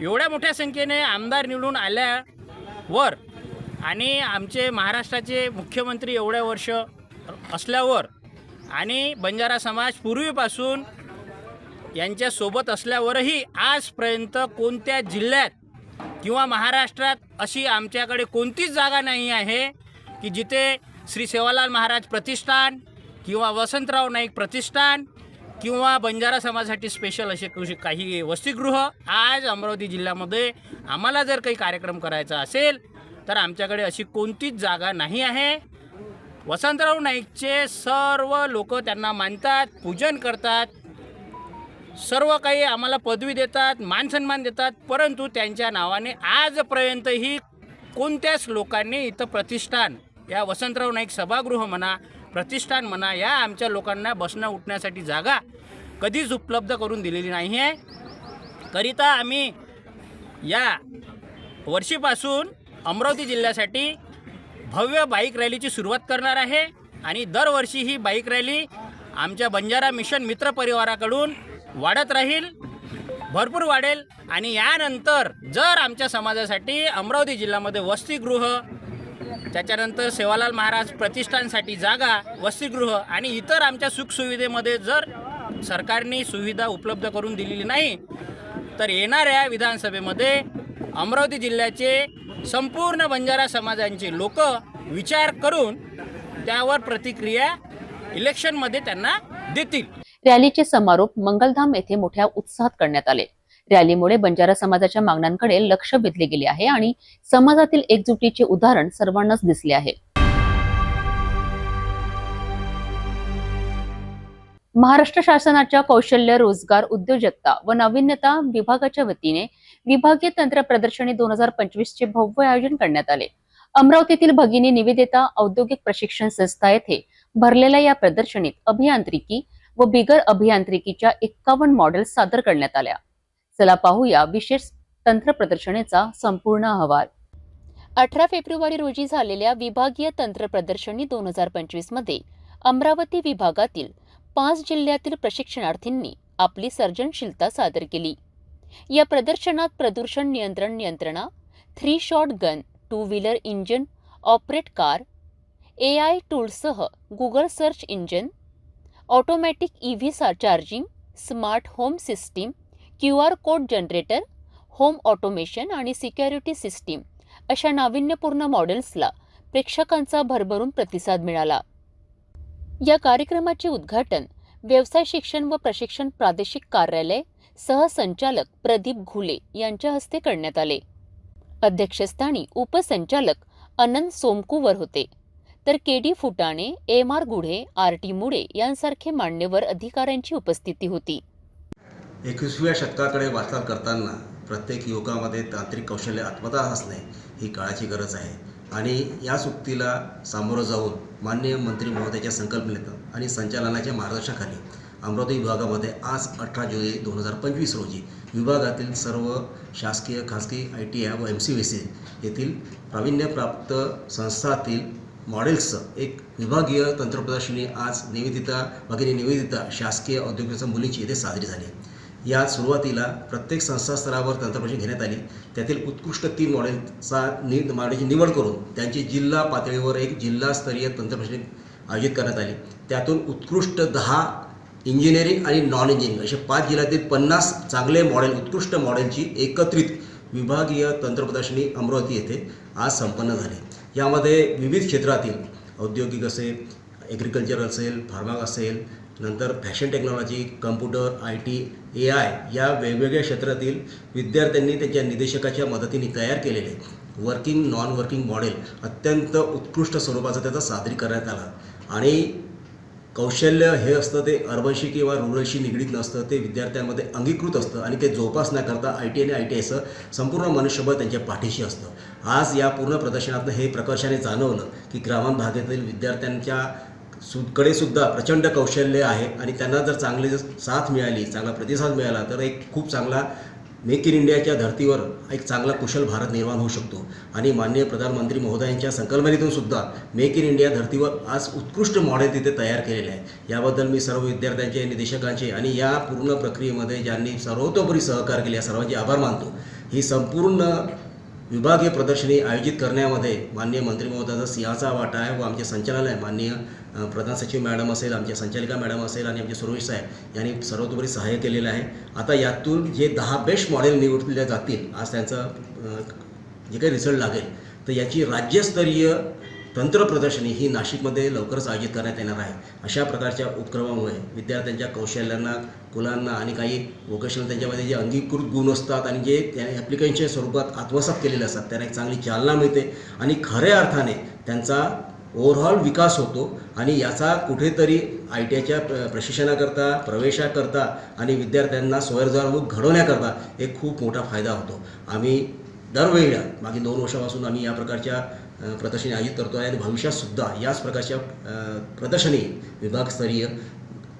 एवढ्या मोठ्या संख्येने आमदार निवडून आल्यावर आणि आमचे महाराष्ट्राचे मुख्यमंत्री एवढ्या वर्ष असल्यावर आणि बंजारा समाज पूर्वीपासून यांच्यासोबत असल्यावरही आजपर्यंत कोणत्या जिल्ह्यात किंवा महाराष्ट्रात अशी आमच्याकडे कोणतीच जागा नाही आहे की जिथे श्री सेवालाल महाराज प्रतिष्ठान किंवा वसंतराव नाईक प्रतिष्ठान किंवा बंजारा समाजासाठी स्पेशल असे काही वसतिगृह आज अमरावती जिल्ह्यामध्ये आम्हाला जर काही कार्यक्रम करायचा असेल तर आमच्याकडे अशी कोणतीच जागा नाही आहे. वसंतराव नाईकचे सर्व लोक त्यांना मानतात, पूजन करतात, सर्व काही आम्हाला पदवी देतात, मानसन्मान देतात, परंतु त्यांच्या नावाने आजपर्यंतही कोणत्याच लोकांनी इथं प्रतिष्ठान, या वसंतराव नाईक सभागृह म्हणा, प्रतिष्ठान म्हणा, या आमच्या लोकांना बसण्या उठण्यासाठी जागा कधीच उपलब्ध करून दिलेली नाही आहे. करिता आम्ही या वर्षीपासून अमरावती जिल्ह्यासाठी भव्य बाईक रॅलीची सुरुवात करणार आहे आणि दरवर्षी ही बाईक रॅली आमच्या बंजारा मिशन मित्र परिवाराकडून वाढत राहील, भरपूर वाढेल. आणि यानंतर जर आमच्या समाजासाठी अमरावती जिल्ह्यामध्ये वसतिगृह, त्याच्यानंतर सेवालाल महाराज प्रतिष्ठानसाठी जागा, वसतिगृह आणि इतर आमच्या सुखसुविधेमध्ये जर सरकारने सुविधा उपलब्ध करून दिलेली नाही तर येणाऱ्या विधानसभेमध्ये अमरावती जिल्ह्याचे संपूर्ण बंजारा समाजांचे लोक विचार करून त्यावर प्रतिक्रिया इलेक्शनमध्ये त्यांना देतील. रॅलीचे समारोप मंगलधाम येथे मोठ्या उत्साहात करण्यात आले. रॅलीमुळे बंजारा समाजाच्या मागण्यांकडे लक्ष वेधले गेले आहे आणि समाजातील एकजुटीचे उदाहरण सर्वांनाच दिसले आहे. महाराष्ट्र शासनाच्या कौशल्य, रोजगार, उद्योजकता व नाविन्यता विभागाच्या वतीने विभागीय तंत्र प्रदर्शनी 2025 चे भव्य आयोजन करण्यात आले. अमरावतीतील भगिनी निवेदिता औद्योगिक प्रशिक्षण संस्था येथे भरलेल्या या प्रदर्शनीत अभियांत्रिकी व बिगर अभियांत्रिकीच्या 51 मॉडेल्स सादर करण्यात आल्या. चला पाहूया विशेष तंत्र प्रदर्शनीचा संपूर्ण अहवाल. 18 फेब्रुवारी रोजी झालेल्या विभागीय तंत्र प्रदर्शनी 2025 मध्ये अमरावती विभागातील 5 जिल्ह्यातील प्रशिक्षणार्थींनी आपली सर्जनशीलता सादर केली. या प्रदर्शनात प्रदूषण नियंत्रण यंत्रणा, 3 shot gun, 2 wheeler engine operate car, AI टूल्ससह Google search engine, automatic EV charging, smart home system, QR code generator, home automation आणि सिक्युरिटी सिस्टीम अशा नाविन्यपूर्ण मॉडेल्सला प्रेक्षकांचा भरभरून प्रतिसाद मिळाला. या कार्यक्रमाचे उद्घाटन व्यवसाय शिक्षण व प्रशिक्षण प्रादेशिक कार्यालय सहसंचालक प्रदीप घुले यांच्या हस्ते करण्यात आले. अध्यक्षस्थानी उपसंचालक अनंत सोमकुवर होते, तर KD फुटाणे, MR गुढे, RT मुळे यांसारखे मान्यवर अधिकाऱ्यांची उपस्थिती होती. 21व्या शतकाकडे वाटचाल करताना प्रत्येक युवकामध्ये तांत्रिक कौशल्य आत्मता असणे ही काळाची गरज आहे आणि या सुक्तीला सामोरं जाऊन माननीय मंत्री महोदयाच्या संकल्पनेतून आणि संचालनाच्या मार्गदर्शनाखाली अमरावती विभागामध्ये आज 18 जुलै 2025 रोजी विभागातील सर्व शासकीय, खासगी, ITI व MCVC येथील प्रावीण्यप्राप्त संस्थातील मॉडेल्सचं एक विभागीय तंत्रप्रदर्शनी आज भगिनी निवेदिता शासकीय औद्योगिक मुलींची येथे साजरी झाली. या सुरुवातीला प्रत्येक संस्था स्तरावर तंत्रप्रदर्शन घेण्यात आली. त्यातील उत्कृष्ट 3 मॉडेलची निवड करून त्यांची जिल्हा पातळीवर एक जिल्हास्तरीय तंत्रप्रदर्शनी आयोजित करण्यात आली. त्यातून उत्कृष्ट 10 इंजिनिअरिंग आणि नॉन इंजिनिअरिंग असे 5 जिल्ह्यातील 50 चांगले मॉडेल, उत्कृष्ट मॉडेलची एकत्रित विभागीय तंत्रप्रदर्शनी अमरावती येथे आज संपन्न झाली. यामध्ये विविध क्षेत्रातील औद्योगिक असेल, ॲग्रिकल्चर असेल, फार्मा असेल, नंतर fashion technology, computer, IT, AI या वेगवेगळ्या क्षेत्रातील विद्यार्थ्यांनी त्यांच्या निर्देशकाच्या मदतीने तयार केलेले वर्किंग, नॉन वर्किंग मॉडेल अत्यंत उत्कृष्ट स्वरूपाचं त्याचं सादरी करण्यात आलं. आणि कौशल्य हे असतं ते अर्बनशी किंवा रुरलशी निगडीत नसतं, ते विद्यार्थ्यांमध्ये अंगीकृत असतं आणि ते जोपासण्याकरता ITI आणि ITIचं संपूर्ण मनुष्यबळ त्यांच्या पाठीशी असतं. आज या पूर्ण प्रदर्शनातनं हे प्रकर्षाने जाणवलं की ग्रामीण भागातील विद्यार्थ्यांच्या कडे सुद्धा प्रचंड कौशल्य आहे आणि त्यांना जर चांगली साथ मिळाली, चांगला प्रतिसाद मिळाला तर एक खूप चांगला मेक इन इंडियाच्या धर्तीवर एक चांगला कुशल भारत निर्माण होऊ शकतो. आणि माननीय प्रधानमंत्री महोदयांच्या संकल्पनेतून सुद्धा मेक इन इंडिया धर्तीवर आज उत्कृष्ट मॉडेल तिथे तयार केलेले आहे. याबद्दल मी सर्व विद्यार्थ्यांचे, निर्देशकांचे आणि या पूर्ण प्रक्रियेमध्ये ज्यांनी सर्वतोपरी सहकार्य केले या सर्वांचे आभार मानतो. ही संपूर्ण विभागीय प्रदर्शनी आयोजित करण्यामध्ये माननीय मंत्री महोदयाचा सिंहाचा वाटा आहे व आमचे संचालनालय माननीय प्रधान सचिव मॅडम असेल, आमच्या संचालिका मॅडम असेल आणि आमचे सुरेश साहेब यांनी सर्वतोपरी सहाय्य केलेलं आहे. आता यातून जे 10 बेस्ट मॉडेल निवडले जातील, आज त्यांचं जे काही रिझल्ट लागेल तर याची राज्यस्तरीय तंत्र प्रदर्शनी ही नाशिकमध्ये लवकरच आयोजित करण्यात येणार आहे. अशा प्रकारच्या उपक्रमामुळे विद्यार्थ्यांच्या कौशल्यांना, कुलांना आणि काही वोकेशनल त्यांच्यामध्ये जे अंगीकृत गुण असतात आणि जे त्या ॲप्लिकेशनच्या स्वरूपात आत्मसात केलेले असतात त्यांना एक चांगली चालना मिळते आणि खऱ्या अर्थाने त्यांचा ओव्हरऑल विकास होतो. आणि याचा कुठेतरी ITIच्या प्रशिक्षणाकरता, प्रवेशाकरता आणि विद्यार्थ्यांना स्वयंरोजगार घडवण्याकरता एक खूप मोठा फायदा होतो. आम्ही दरवेळेला मागील 2 वर्षापासून आम्ही या प्रकारच्या प्रदर्शनी आयोजित करतो आहे आणि भविष्यातसुद्धा याच प्रकारच्या प्रदर्शनी विभागस्तरीय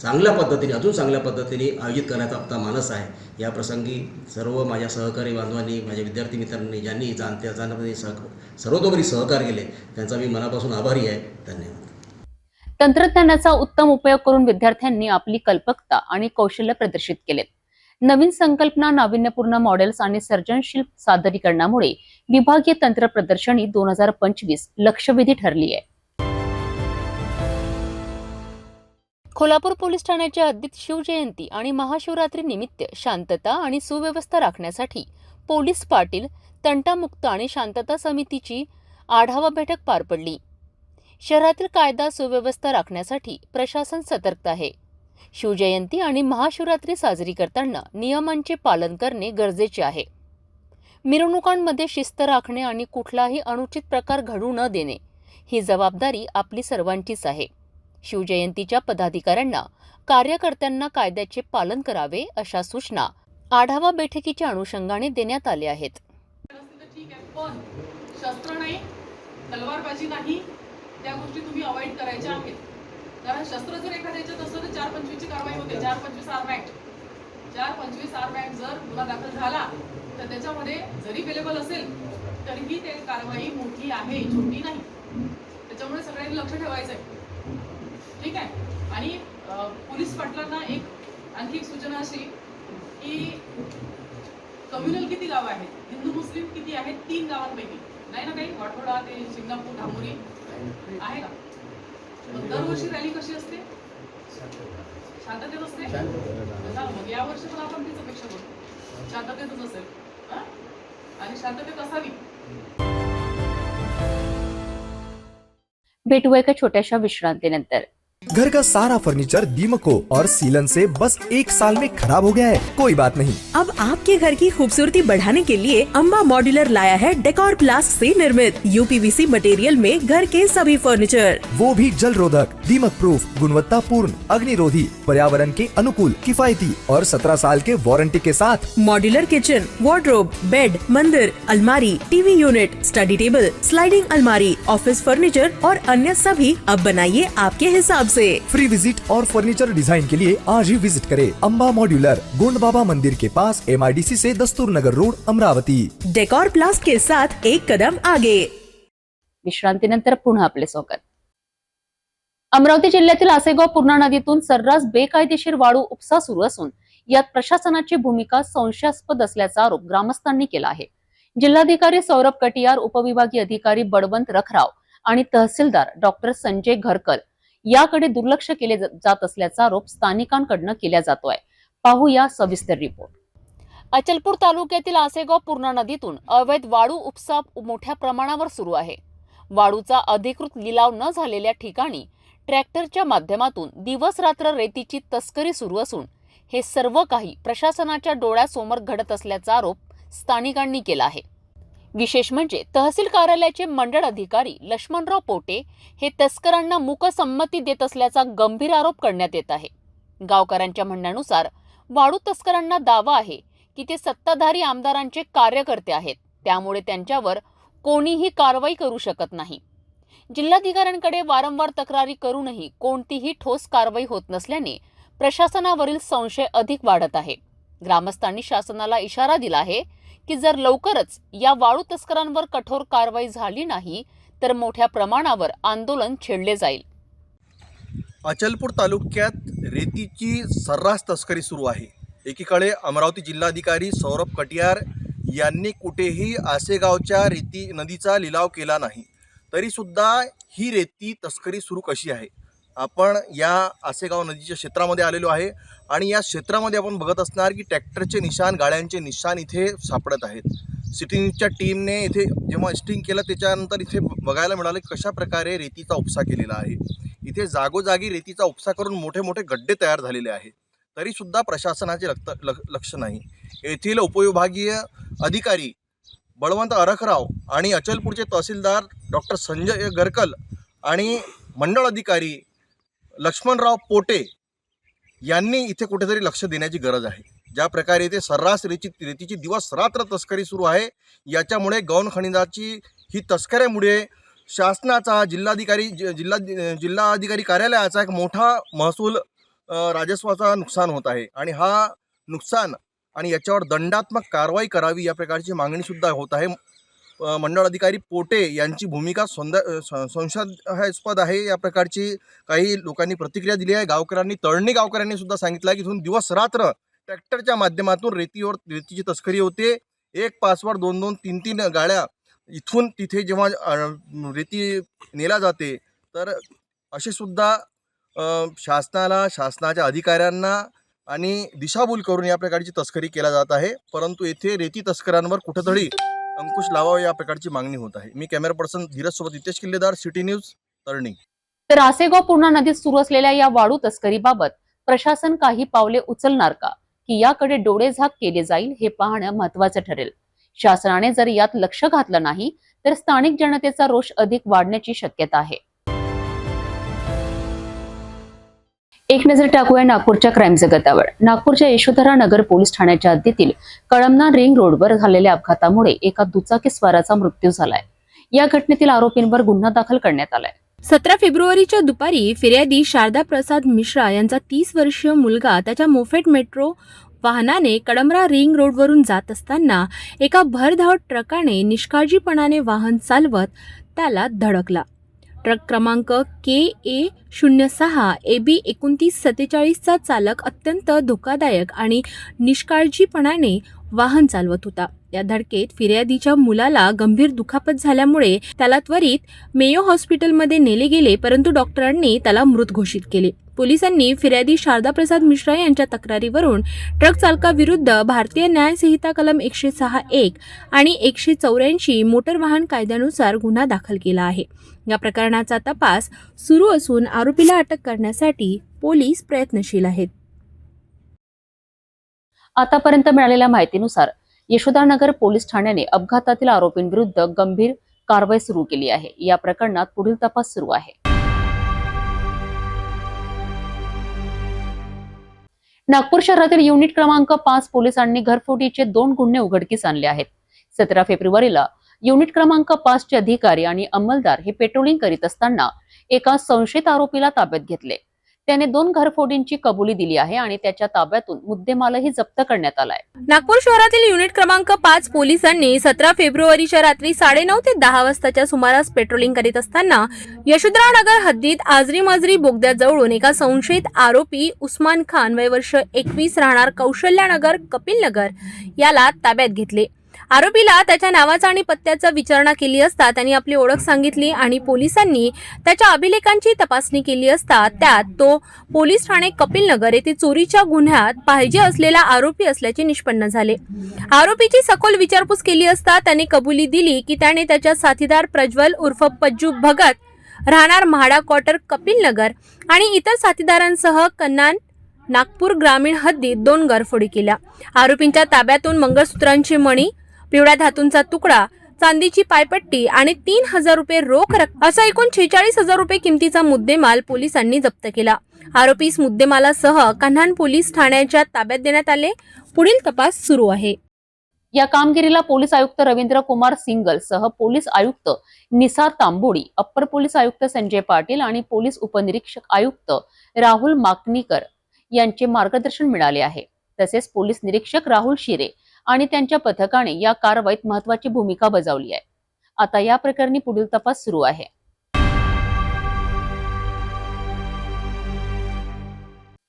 चांगल्या पद्धतीने, अजून चांगल्या पद्धतीने आयोजित करण्याचा आमचा मानस आहे. या प्रसंगी सर्व माझ्या सहकारी बांधवांनी, माझ्या विद्यार्थी मित्रांनी ज्यांनी जाणण्यामध्ये सर्वतोपरी सहकार्य केले त्यांचा मी मनापासून आभारी आहे. धन्यवाद. तंत्रज्ञानाचा उत्तम उपयोग करून विद्यार्थ्यांनी आपली कल्पकता आणि कौशल्य प्रदर्शित केलेत. नवीन संकल्पना, नाविन्यपूर्ण मॉडेल्स आणि सर्जनशील सादरीकरणामुळे विभागीय तंत्र प्रदर्शनी 2025 लक्षवेधी ठरली आहे. कोल्हापूर पोलीस ठाण्याच्या हद्दीत शिवजयंती आणि महाशिवरात्री निमित्त शांतता आणि सुव्यवस्था राखण्यासाठी पोलीस पाटील, तंटामुक्त आणि शांतता समितीची आढावा बैठक पार पडली. शहरातील कायदा सुव्यवस्था राखण्यासाठी प्रशासन सतर्क आहे. शिवजयंती आणि महाशिवरात्री साजरी करताना नियमांचे पालन करणे गरजेचे आहे. मिरवणुकांमध्ये शिस्त राखणे आणि कुठलाही अनुचित प्रकार घडू न देणे ही जबाबदारी आपली सर्वांचीच आहे. शिवजयंतीच्या पदाधिकाऱ्यांना, कार्यकर्त्यांना कायद्याचे पालन करावे अशा सूचना आढावा बैठकीच्या अनुषंगाने देण्यात आल्या आहेत. पण शस्त्र नाही, तलवारबाजी नाही, त्या गोष्टी तुम्ही अवॉइड करायच्या आहेत. कारण शस्त्र जर एखाद्याच्यात असलं तर 425 ची कारवाई होते. 425 आर्म ऍक्ट 425 आर ॲक्ट जर गुन्हा दाखल झाला तर त्याच्यामध्ये जरी अवेलेबल असेल तरीही ते कारवाई मोठी आहे, छोटी नाही. त्याच्यामुळे सगळ्यांनी लक्ष ठेवायचं आहे. ठीक आहे. आणि पोलीस पाटलांना आणखी एक सूचना अशी की कम्युनल किती गावं आहेत, हिंदू मुस्लिम किती आहेत, 3 गावांपैकी नाही ना काही, वाठोडा ते शिंगणापूर धामोरी आहे का? मग दरवर्षी रॅली कशी असते? शांततेत असते. मग यावर्षी पण आपण तीच अपेक्षा करू, शांततेतच असेल. आणि शांततेत असावी. भेटूया एका छोट्याशा विश्रांतीनंतर. घर का सारा फर्नीचर दीमको और सीलन से बस 1 साल में खराब हो गया है, कोई बात नहीं. अब आपके घर की खूबसूरती बढ़ाने के लिए अम्बा मॉड्यूलर लाया है डेकोर प्लास्ट से निर्मित यूपीवीसी मटेरियल में घर के सभी फर्नीचर, वो भी जल रोधक, दीमक प्रूफ, गुणवत्तापूर्ण, अग्निरोधी, पर्यावरण के अनुकूल, किफायती और 17 साल के वारंटी के साथ. मॉड्यूलर किचन, वार्डरोब, बेड, मंदिर, अलमारी, TV unit, study table, sliding अलमारी, ऑफिस फर्नीचर और अन्य सभी अब बनाइए आपके हिसाब से. फ्री विजिट और फर्नीचर डिजाइन के लिए आज ही विजिट करें अम्बा मॉड्यूलर, गोंड बाबा मंदिर के पास, MIDC से दस्तूर नगर रोड, अमरावती. डेकोर प्लास्ट के साथ एक कदम आगे. विश्रांतीनंतर पुन्हा आपले स्वागत. अमरावती जिल्ह्यातील आसेगाव पूर्णा नदीतून सर्रास बेकायदेशीर वाळू उपसा सुरू असून यात प्रशासनाची भूमिका संशयास्पद असल्याचा आरोप ग्रामस्थांनी केला आहे. जिल्हाधिकारी सौरभ कटियार, उपविभागीय अधिकारी बळवंत रखराव आणि तहसीलदार डॉक्टर संजय घरकल याकडे दुर्लक्ष केले जात असल्याचा आरोप स्थानिकांकडून केला जातोय. पाहूया सविस्तर रिपोर्ट. अचलपूर तालुक्यातील आसेगाव पूर्णा नदीतून अवैध वाळू उपसा मोठ्या प्रमाणावर सुरू आहे. वाळूचा अधिकृत लिलाव न झालेल्या ठिकाणी ट्रॅक्टरच्या माध्यमातून दिवस रात्र रेतीची तस्करी सुरू असून हे सर्व काही प्रशासनाच्या डोळ्यासमोर घडत असल्याचा आरोप स्थानिकांनी केला आहे. विशेष म्हणजे तहसील कार्यालयाचे मंडळ अधिकारी लक्ष्मणराव पोटे हे तस्करांना मूकसंमती देत असल्याचा गंभीर आरोप करण्यात येत आहे. गावकऱ्यांच्या म्हणण्यानुसार वाळू तस्करांना दावा आहे की ते सत्ताधारी आमदारांचे कार्यकर्ते आहेत, त्यामुळे त्यांच्यावर कोणीही कारवाई करू शकत नाही. जिल्हाधिकाऱ्यांकडे वारंवार तक्रारी करूनही कोणतीही ठोस कारवाई होत नसल्याने प्रशासनावरील संशय अधिक वाढत आहे. ग्रामस्थांनी शासनाला इशारा दिला आहे की जर लवकरच या वाळू तस्करांवर कठोर कारवाई झाली नाही तर मोठ्या प्रमाणावर आंदोलन छेडले जाईल. अचलपूर तालुक्यात रेतीची सर्रास तस्करी सुरू आहे. एकीकडे अमरावती जिल्हाधिकारी सौरभ कटियार यांनी कुठेही आसेगावच्या रेती नदीचा लिलाव केला नाही, तरीसुद्धा ही रेती तस्करी सुरू कशी आहे. आपण या आसेगाव नदीच्या क्षेत्रामध्ये आलेलो आहे आणि या क्षेत्रामध्ये आपण बघत असणार की ट्रॅक्टरचे निशाण, गाड्यांचे निशाण इथे सापडत आहेत. सिटी न्यूजच्या टीमने इथे जेव्हा स्टिंग केलं त्याच्यानंतर इथे बघायला मिळालं की कशा प्रकारे रेतीचा उपसा केलेला आहे. इथे जागोजागी रेतीचा उपसा करून मोठे मोठे गड्डे तयार झालेले आहेत, तरीसुद्धा प्रशासनाचे लक्ष नाही. येथील उपविभागीय अधिकारी बळवंत रखराव आणि अचलपूरचे तहसीलदार डॉक्टर संजय घरकल आणि मंडळ अधिकारी लक्ष्मणराव पोटे यांनी इथे कुठेतरी लक्ष देण्याची गरज आहे. ज्या प्रकारे इथे सर्रास रेतीची दिवस रात्र तस्करी सुरू आहे, याच्यामुळे गौण खनिजाची ही तस्करीमुळे शासनाचा जिल्हाधिकारी कार्यालयाचा एक मोठा महसूल राजस्वाचा नुकसान होत आहे आणि हा नुकसान आणि याच्यावर दंडात्मक कारवाई करावी या प्रकारची मागणीसुद्धा होत आहे. मंडळ अधिकारी पोटे यांची भूमिका संशयास्पद आहे या प्रकारची काही लोकांनी प्रतिक्रिया दिली आहे. तळणी गावकऱ्यांनी सुद्धा सांगितलं आहे की इथून दिवस रात्र ट्रॅक्टरच्या माध्यमातून रेतीची तस्करी होते. एक पासवर 2-2, 3-3 गाड्या इथून तिथे जेव्हा रेती नेला जाते तर असे सुद्धा शासनाच्या अधिकाऱ्यांना आणि दिशाभूल करून या प्रकारची तस्करी केला जात आहे. परंतु येथे रेती तस्करांवर कुठेतरी अंकुश लावावा या प्रकारची मागणी होत आहे. मी कॅमेरा पर्सन धीरज सोबत हितेश किल्लेदार, सिटी न्यूज, तळणी. तर आसेगाव पूर्णा नदीत सुरू असलेल्या या वाळू तस्करीबाबत प्रशासन काही पावले उचलणार का, की याकडे डोळेझाक केले जाईल हे पाहणं महत्त्वाचं ठरेल. शासनाने जर यात लक्ष घातलं नाही तर स्थानिक जनतेचा रोष अधिक वाढण्याची शक्यता आहे. एक नजर टाकूया नागपूरच्या क्राईम जगतावर. नागपूरच्या यशोधरा नगर पोलीस ठाण्याच्या हद्दीतील कळमना रिंग रोडवर झालेल्या अपघातामुळे एका दुचाकीस्वाराचा मृत्यू झालाय. या घटनेतील आरोपींवर गुन्हा दाखल करण्यात आलाय. 17 फेब्रुवारीच्या दुपारी फिर्यादी शारदा प्रसाद मिश्रा यांचा 30 वर्षीय मुलगा त्याच्या मोफेड मेट्रो वाहनाने कडमरा रिंग रोडवरून जात असताना एका भरधाव ट्रकाने निष्काळजीपणाने वाहन चालवत त्याला धडकला. ट्रक क्रमांक KA06 AB 2947चा चालक अत्यंत धोकादायक आणि निष्काळजीपणाने वाहन चालवत होता. या धडकेत फिर्यादीच्या मुलाला गंभीर दुखापत झाल्यामुळे त्याला त्वरित मेयो हॉस्पिटलमध्ये नेले गेले, परंतु डॉक्टरांनी त्याला मृत घोषित केले. पोलिसांनी फिर्यादी शारदा प्रसाद मिश्रा यांच्या तक्रारीवरून ट्रक चालकाविरुद्ध भारतीय न्याय संहिता कलम 106(1) आणि 184 मोटर वाहन कायद्यानुसार गुन्हा दाखल केला आहे. या प्रकरणाचा तपास सुरू असून आरोपीला अटक करण्यासाठी पोलीस प्रयत्नशील आहेत. आतापर्यंत मिळालेल्या माहितीनुसार यशोदानगर पोलीस ठाण्याने अपघातातील आरोपींविरुद्ध गंभीर कारवाई सुरू केली आहे. या प्रकरणात पुढील तपास सुरू आहे. नागपूर शहरातील युनिट क्रमांक 5 पोलिसांनी घरफोडीचे 2 गुन्हे उघडकीस आणले आहेत. 17 फेब्रुवारीला युनिट क्रमांक 5 चे अधिकारी आणि अंमलदार हे पेट्रोलिंग करीत असताना एका संशयित आरोपीला ताब्यात घेतले. त्याने 2 घरफोडींची कबुली दिली आहे आणि त्याच्या ताब्यातून मुद्देमालही जप्त करण्यात आलाय. नागपूर शहरातील युनिट क्रमांक 5 पोलिसांनी 17 फेब्रुवारीच्या रात्री 9:30 ते 10 वाजताच्या सुमारास पेट्रोलिंग करीत असताना यशोधरानगर हद्दीत आजरी मजरी बोगद्याजवळून एका संशयित आरोपी उस्मान खान वय वर्ष 21 राहणार कौशल्यानगर कपिलनगर याला ताब्यात घेतले. आरोपीला त्याच्या नावाचा आणि पत्त्याचा विचारणा केली असता त्यांनी आपली ओळख सांगितली आणि पोलिसांनी त्याच्या अभिलेखांची तपासणी केली असता त्यात तो पोलीस ठाणे कपिलनगर येथे चोरीच्या गुन्ह्यात पाहिजे असलेला आरोपी असल्याचे निष्पन्न झाले. आरोपीची सखोल विचारपूस केली असता त्याने कबुली दिली की त्याने त्याच्या साथीदार प्रज्वल उर्फ पज्जू भगत राहणार म्हाडा क्वार्टर कपिलनगर आणि इतर साथीदारांसह कन्नान नागपूर ग्रामीण हद्दीत 2 घरफोडी केल्या. आरोपींच्या ताब्यातून मंगळसूत्रांची मणी, पिवळ्या धातूंचा तुकडा, चांदीची पायपट्टी आणि 3,000 रुपये रोख रक्कम असा एकूण 46,000 रुपये किमतीचा मुद्देमाल पोलिसांनी जप्त केला. आरोपीस मुद्देमालासह कन्हान पोलीस ठाण्याच्या ताब्यात देण्यात आले. पुढील तपास सुरू आहे. या कामगिरीला पोलीस आयुक्त रवींद्र कुमार सिंगल सह पोलीस आयुक्त निसार तांबोडी, अप्पर पोलीस आयुक्त संजय पाटील आणि पोलीस उपनिरीक्षक आयुक्त राहुल माकणीकर यांचे मार्गदर्शन मिळाले आहे. तसेच पोलीस निरीक्षक राहुल शिरे आणि त्यांच्या पथकाने या कारवाईत महत्त्वाची भूमिका बजावली आहे. आता या प्रकरणी पुढील तपास सुरू आहे.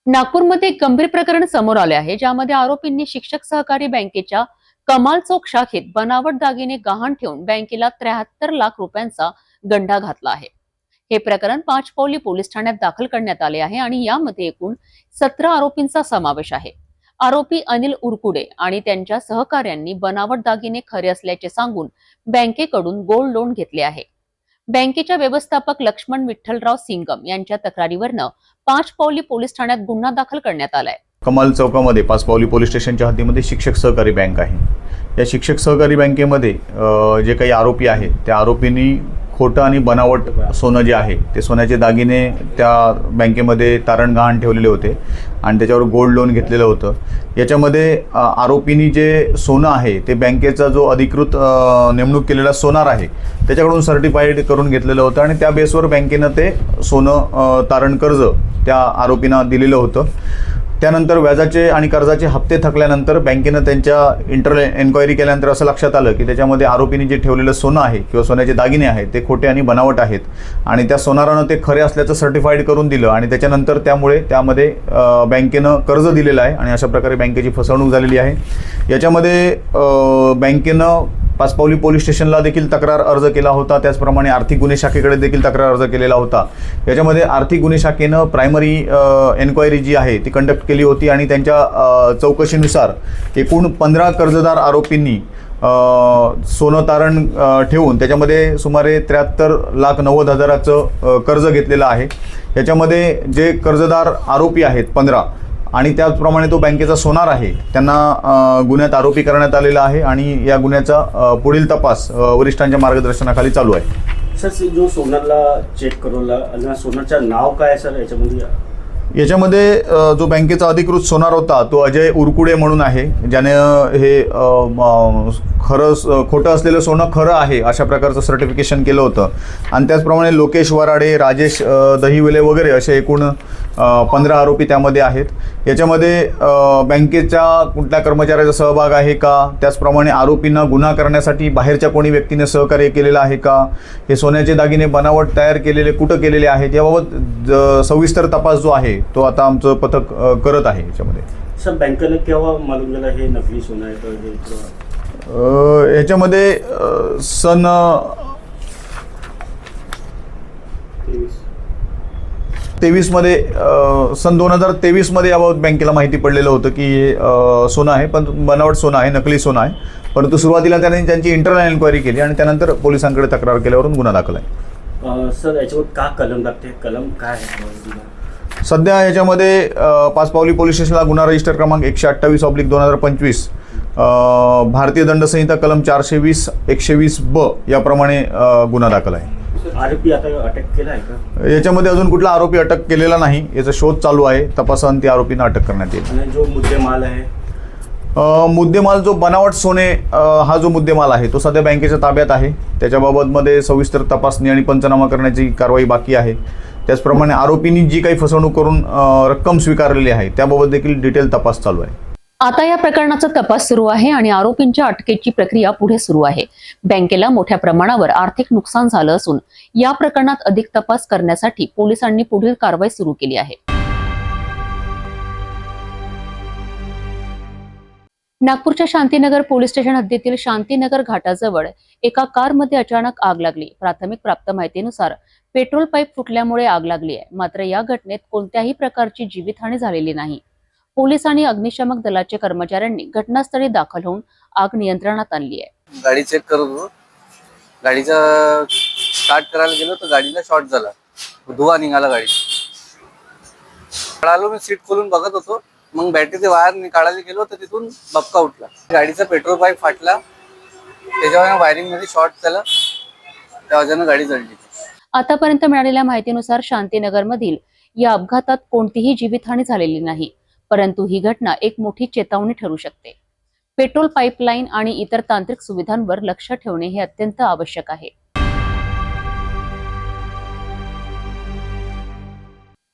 नागपूरमध्ये एक गंभीर प्रकरण समोर आले आहे, ज्यामध्ये आरोपींनी शिक्षक सहकारी बँकेच्या कमाल चौक शाखेत बनावट दागिने गहाण ठेवून बँकेला 73 लाख रुपयांचा गंडा घातला आहे. हे प्रकरण पाचपावली पोलीस ठाण्यात दाखल करण्यात आले आहे आणि यामध्ये एकूण 17 आरोपींचा समावेश आहे. आरोपी अनिल उरकुडे आणि त्यांच्या सहकाऱ्यांनी बनावट दागिने खरे असल्याचे सांगून बँकेकडून गोल्ड लोन घेतले आहे. बँकेच्या व्यवस्थापक लक्ष्मण विठ्ठलराव सिंगम यांच्या तक्रारीवरनं पाचपावली पोलीस ठाण्यात गुन्हा दाखल करण्यात आलाय. कमाल चौकामध्ये पाचपावली पोलीस स्टेशनच्या हद्दीमध्ये शिक्षक सहकारी बँक आहे. या शिक्षक सहकारी बँकेमध्ये जे काही आरोपी आहेत त्या आरोपींनी खोटं आणि बनावट सोनं जे आहे ते सोन्याचे दागिने त्या बँकेमध्ये तारण गहाण ठेवलेले होते आणि त्याच्यावर गोल्ड लोन घेतलेलं होतं. याच्यामध्ये आरोपींनी जे सोनं आहे ते बँकेचा जो अधिकृत नेमणूक केलेला सोनार आहे त्याच्याकडून सर्टिफाईड करून घेतलेलं होतं आणि त्या बेसवर बँकेनं ते सोनं तारण कर्ज त्या आरोपींना दिलेलं होतं. त्यानंतर व्याजाचे आणि कर्जाचे हप्ते थकल्यानंतर बँकेनं त्यांच्या एन्क्वायरी केल्यानंतर असं लक्षात आलं की त्याच्यामध्ये आरोपींनी जे ठेवलेलं सोनं आहे किंवा सोन्याचे दागिने आहेत ते खोटे आणि बनावट आहेत आणि त्या सोनारानं ते खरे असल्याचं सर्टिफाईड करून दिलं आणि त्याच्यानंतर त्यामुळे त्यामध्ये बँकेनं कर्ज दिलेलं आहे आणि अशा प्रकारे बँकेची फसवणूक झालेली आहे. याच्यामध्ये बँकेनं पाचपावली पोलीस स्टेशनला देखील तक्रार अर्ज केला होता. त्याचप्रमाणे आर्थिक गुन्हे शाखेकडे देखील तक्रार अर्ज केलेला होता. याच्यामध्ये आर्थिक गुन्हे शाखेनं प्रायमरी एन्क्वायरी जी आहे ती कंडक्ट केली होती आणि त्यांच्या चौकशीनुसार एकूण 15 कर्जदार आरोपींनी सोनं तारण ठेवून त्याच्यामध्ये सुमारे 73,90,000चं कर्ज घेतलेलं आहे. याच्यामध्ये जे कर्जदार आरोपी आहेत 15 आणि त्याचप्रमाणे तो बँकेचा सोनार आहे त्यांना गुन्ह्यात आरोपी करण्यात आलेला आहे आणि या गुन्ह्याचा पुढील तपास वरिष्ठांच्या मार्गदर्शनाखाली चालू आहे. सर जो सोनारला चेक करवला सोनारचं नाव काय सर याच्यामध्ये याच्यामध्ये जो बँकेचा अधिकृत सोनार होता तो अजय उरकुडे म्हणून आहे, ज्याने हे खोटं असलेलं सोनं खरं आहे अशा प्रकारचं सर्टिफिकेशन केलं होतं. आणि त्याचप्रमाणे लोकेश वराडे, राजेश दहिवले वगैरे असे एकूण 15 आरोपी त्यामध्ये आहेत. याच्यामध्ये बँकेच्या कुठल्या कर्मचाऱ्याचा सहभाग आहे का, त्याचप्रमाणे आरोपींना गुन्हा करण्यासाठी बाहेरच्या कोणी व्यक्तीने सहकार्य केलेलं आहे का, हे सोन्याचे दागिने बनावट तयार केलेले कुठं केलेले आहेत याबाबत सविस्तर तपास जो आहे तो आता आमचं पथक करत आहे. याच्यामध्ये सर बँकेला केव्हा मालूम झाला हे नकली सोनं आहे याच्यामध्ये सन 2023 मध्ये याबाबत बँकेला माहिती पडलेलं होतं की हे सोनं आहे, पण बनावट सोनं आहे, नकली सोनं आहे. परंतु सुरुवातीला त्यांनी त्यांची इंटरनल एन्क्वायरी केली आणि त्यानंतर पोलिसांकडे तक्रार केल्यावरून गुन्हा दाखल आहे. सर याच्यावर का कलम लागते, कलम काय आहे? सध्या याच्यामध्ये पाचपावली पोलीस स्टेशनला गुन्हा रजिस्टर क्रमांक 128/2025 भारतीय दंड संहिता कलम 420, 120B याप्रमाणे गुन्हा दाखल आहे. आरोपी आता अटक केला आहे का? याच्यामध्ये अजून कुठला आरोपी अटक केलेला नाही, याचा शोध चालू आहे. तपासांती आरोपींना अटक करण्यात येईल. आणि जो मुद्देमाल आहे मुद्देमाल जो बनावट सोने हा जो मुद्देमाल आहे तो सध्या बँकेच्या ताब्यात आहे. त्याच्याबाबतमध्ये सविस्तर तपासणी आणि पंचनामा करण्याची कारवाई बाकी आहे. त्याचप्रमाणे आरोपींनी जी काही फसवणूक करून रक्कम स्वीकारलेली आहे त्याबाबत देखील डिटेल तपास चालू आहे. आता या प्रकरणाचा तपास सुरू आहे आणि आरोपींच्या अटकेची प्रक्रिया पुढे सुरू आहे. बँकेला मोठ्या प्रमाणावर आर्थिक नुकसान झालं असून या प्रकरणात अधिक तपास करण्यासाठी पोलिसांनी पुढील कारवाई सुरू केली आहे. नागपूरच्या शांतीनगर पोलीस स्टेशन हद्दीतील शांतीनगर घाटाजवळ एका कारमध्ये अचानक आग लागली. प्राथमिक प्राप्त माहितीनुसार पेट्रोल पाईप फुटल्यामुळे आग लागली आहे. मात्र या घटनेत कोणत्याही प्रकारची जीवितहानी झालेली नाही. पोलीस आणि अग्निशमक दलाच्या कर्मचाऱ्यांनी घटनास्थळी दाखल होऊन आग नियंत्रणात आणली आहे. गाडी चेक करत होतो, गाडीचा स्टार्ट करायला गेलो तर गाडीला शॉर्ट झाला, धुवा निघाला गाडी. कळालो, मी सीट खोलून बघत होतो, मग बॅटरीचे वायर काढायला गेलो तर तिथून बपका उठला. गाडीचा पेट्रोल पाईप फाटला, त्याच्यावर वायरिंग मध्ये शॉर्ट झाला, त्या वजनानं गाडी जळली. आतापर्यंत मिळालेल्या माहितीनुसार शांतीनगरमधील या अपघातात कोणतीही जीवितहानी झालेली नाही. परंतु ही घटना एक मोठी चेतावणी ठरू शकते. पेट्रोल पाईपलाईन आणि इतर तांत्रिक सुविधांवर लक्ष ठेवणे हे अत्यंत आवश्यक आहे.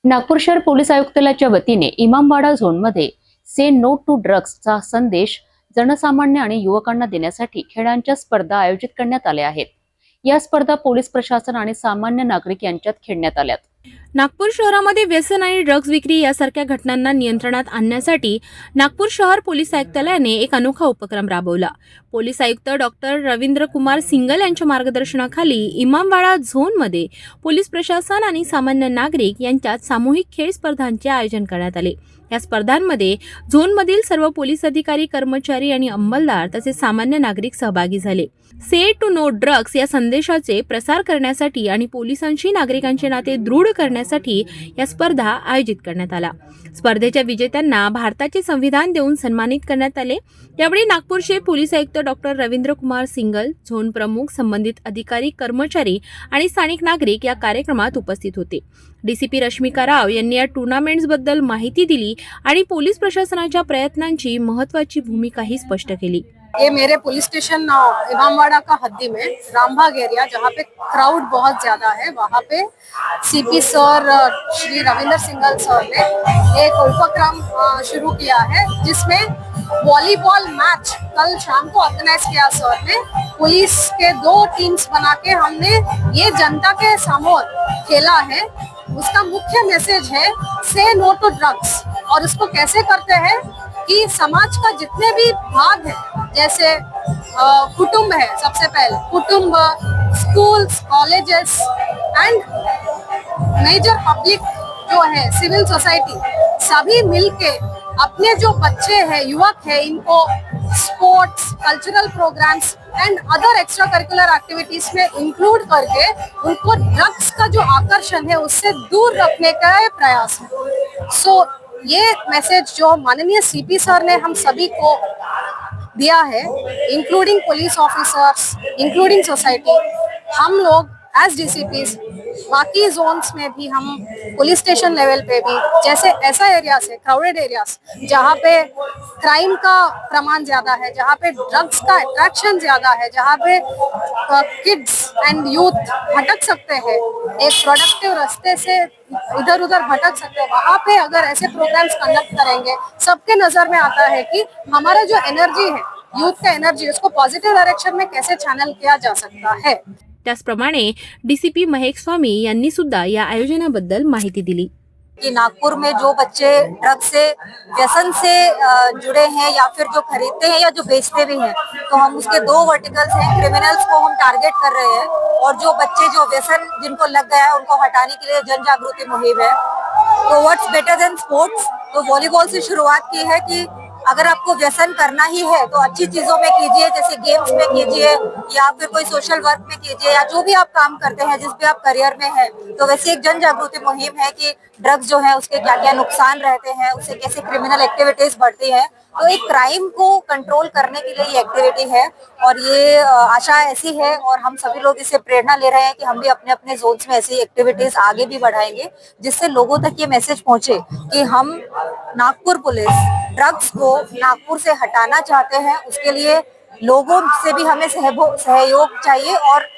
नागपूर शहर पोलीस आयुक्तालयाच्या वतीने इमामवाडा झोनमध्ये से नो टू ड्रग्सचा संदेश जनसामान्य आणि युवकांना देण्यासाठी खेळांच्या स्पर्धा आयोजित करण्यात आल्या आहेत. या स्पर्धा पोलीस प्रशासन आणि सामान्य नागरिक यांच्यात खेळण्यात आल्यात. नागपूर शहरामध्ये व्यसन आणि ड्रग्ज विक्री यासारख्या घटनांना नियंत्रणात आणण्यासाठी नागपूर शहर पोलीस आयुक्तालयाने एक अनोखा उपक्रम राबवला. पोलीस आयुक्त डॉक्टर रवींद्र कुमार सिंगल यांच्या मार्गदर्शनाखाली इमामवाडा झोनमध्ये पोलीस प्रशासन आणि सामान्य नागरिक यांच्यात सामूहिक खेळ स्पर्धांचे आयोजन करण्यात आले. या स्पर्धांमध्ये झोनमधील सर्व पोलीस अधिकारी, कर्मचारी आणि अंमलदार तसेच सामान्य नागरिक सहभागी झाले. से टू नो ड्रग्स या संदेशाचे प्रसार करण्यासाठी आणि पोलिसांशी नागरिकांचे नाते दृढ करण्यासाठी या स्पर्धा आयोजित करण्यात आल्या. स्पर्धेच्या विजेत्यांना भारताचे संविधान देऊन सन्मानित करण्यात आले. यावेळी नागपूरचे पोलीस आयुक्त doctor Ravindra Kumar single, zone प्रमुख, संबंधित अधिकारी, कर्मचारी आणि स्थानिक नागरिक या कार्यक्रमात उपस्थित होते. डीसीपी रश्मिका राव यांनी या टुर्नामेंट्सबद्दल माहिती दिली आणि पोलीस प्रशासनाच्या प्रयत्नांची महत्त्वाची भूमिकाही स्पष्ट केली. ये मेरे पुलिस स्टेशन इमामवाड़ा का हद्दी में रामबाग एरिया, जहाँ पे क्राउड बहुत ज्यादा है, वहाँ पे CP sir Shri Ravindra Singal sir ने एक उपक्रम शुरू किया है, जिसमें वॉलीबॉल मैच कल शाम को ऑर्गेनाइज किया सर ने. पुलिस के 2 टीम्स बना के हमने ये जनता के समोर खेला है. उसका मुख्य मैसेज है से नो टू ड्रग्स. और इसको कैसे करते हैं कि समाज का जितने भी भाग है, जैसे कुटुंब है, सबसे पहले कुटुंब, schools, colleges and major public जो है, सिविल सोसाइटी, सभी मिलके अपने जो बच्चे हैं, युवक है, इनको sports, cultural programmes and other extracurricular activities में इंक्लूड करके उनको ड्रग्स का जो आकर्षण है उससे दूर रखने का प्रयास है. सो ये मैसेज जो माननीय सीपी सर ने हम सभी को दिया है, including police officers, including society, हम लोग एज डीसीपीज बाकी जोन्स में भी हम पुलिस स्टेशन लेवल पे भी जैसे ऐसा एरियाज है, क्राउडेड एरियाज, जहाँ पे क्राइम का प्रमाण ज्यादा है, जहाँ पे ड्रग्स का अट्रैक्शन ज्यादा है, जहाँ पे किड्स एंड यूथ भटक सकते हैं, एक प्रोडक्टिव रास्ते से इधर उधर भटक सकते हैं, वहाँ पे अगर ऐसे प्रोग्राम्स कंडक्ट करेंगे, सबके नजर में आता है कि हमारा जो एनर्जी है, यूथ का एनर्जी, उसको पॉझिटिव्ह डायरेक्शन में कैसे चॅनल किया जा सकता है। त्याचप्रमाणे डीसीपी महेश स्वामी यांनी सुद्धा या आयोजनाबद्दल माहिती दिली। कि नागपुर में जो बच्चे ड्रग्स से व्यसन से जुड़े हैं या फिर जो खरीदते हैं या जो बेचते भी हैं, तो हम उसके 2 वर्टिकल्स हैं, क्रिमिनल्स को हम टारगेट कर रहे हैं और जो बच्चे जो व्यसन जिनको लग गया है उनको हटाने के लिए जन जागृति मुहिम है। तो व्हाट्स बेटर देन स्पोर्ट्स, तो वॉलीबॉल से शुरुआत की है कि अगर आपको व्यसन करना ही है तो अच्छी चीजों में कीजिए, जैसे गेम्स में कीजिए या फिर कोई सोशल वर्क में कीजिए या जो भी आप काम करते हैं जिस भी आप करियर में है। तो वैसे एक जन जागृति मुहिम है कि ड्रग्स जो है उसके क्या क्या नुकसान रहते हैं, उससे कैसे क्रिमिनल एक्टिविटीज बढ़ती है। तो एक क्राइम को कंट्रोल करने के लिए ये एक्टिविटी है और ये आशा ऐसी है और हम सभी लोग इससे प्रेरणा ले रहे हैं कि हम भी अपने अपने जोन्स में ऐसी एक्टिविटीज आगे भी बढ़ाएंगे, जिससे लोगों तक ये मैसेज पहुंचे कि हम नागपुर पुलिस ड्रग्स को नागपुर से हटाना चाहते हैं। उसके लिए लोगों से भी हमें सहयोग चाहिए और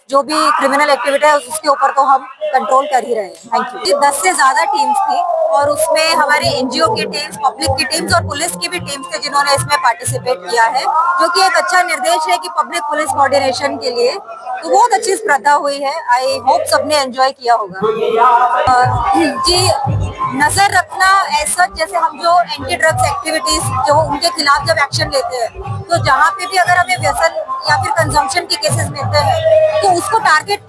जो भी क्रिमिनल एक्टिविटी है उसके ऊपर तो हम कंट्रोल कर ही रहे हैं। Thank you. 10 से ज्यादा टीम्स थी और उसमें हमारे एनजीओ की टीम्स, पब्लिक की टीम्स और पुलिस की भी टीम्स थे जिन्होंने इसमें पार्टिसिपेट किया है, जो कि एक अच्छा निर्देश है कि पब्लिक पुलिस कोऑर्डिनेशन के लिए। तो बहुत अच्छी स्पर्धा हुई है, आई होप सबने एंजॉय किया होगा। जी, नजर रखना ऐसा, जैसे हम जो एंटी ड्रग्स एक्टिविटीज जो उनके खिलाफ जब एक्शन लेते हैं, तो जहाँ पे भी अगर हमें व्यसन या फिर कंजम्पशन के केसेस मिलते हैं तो उसको टारगेट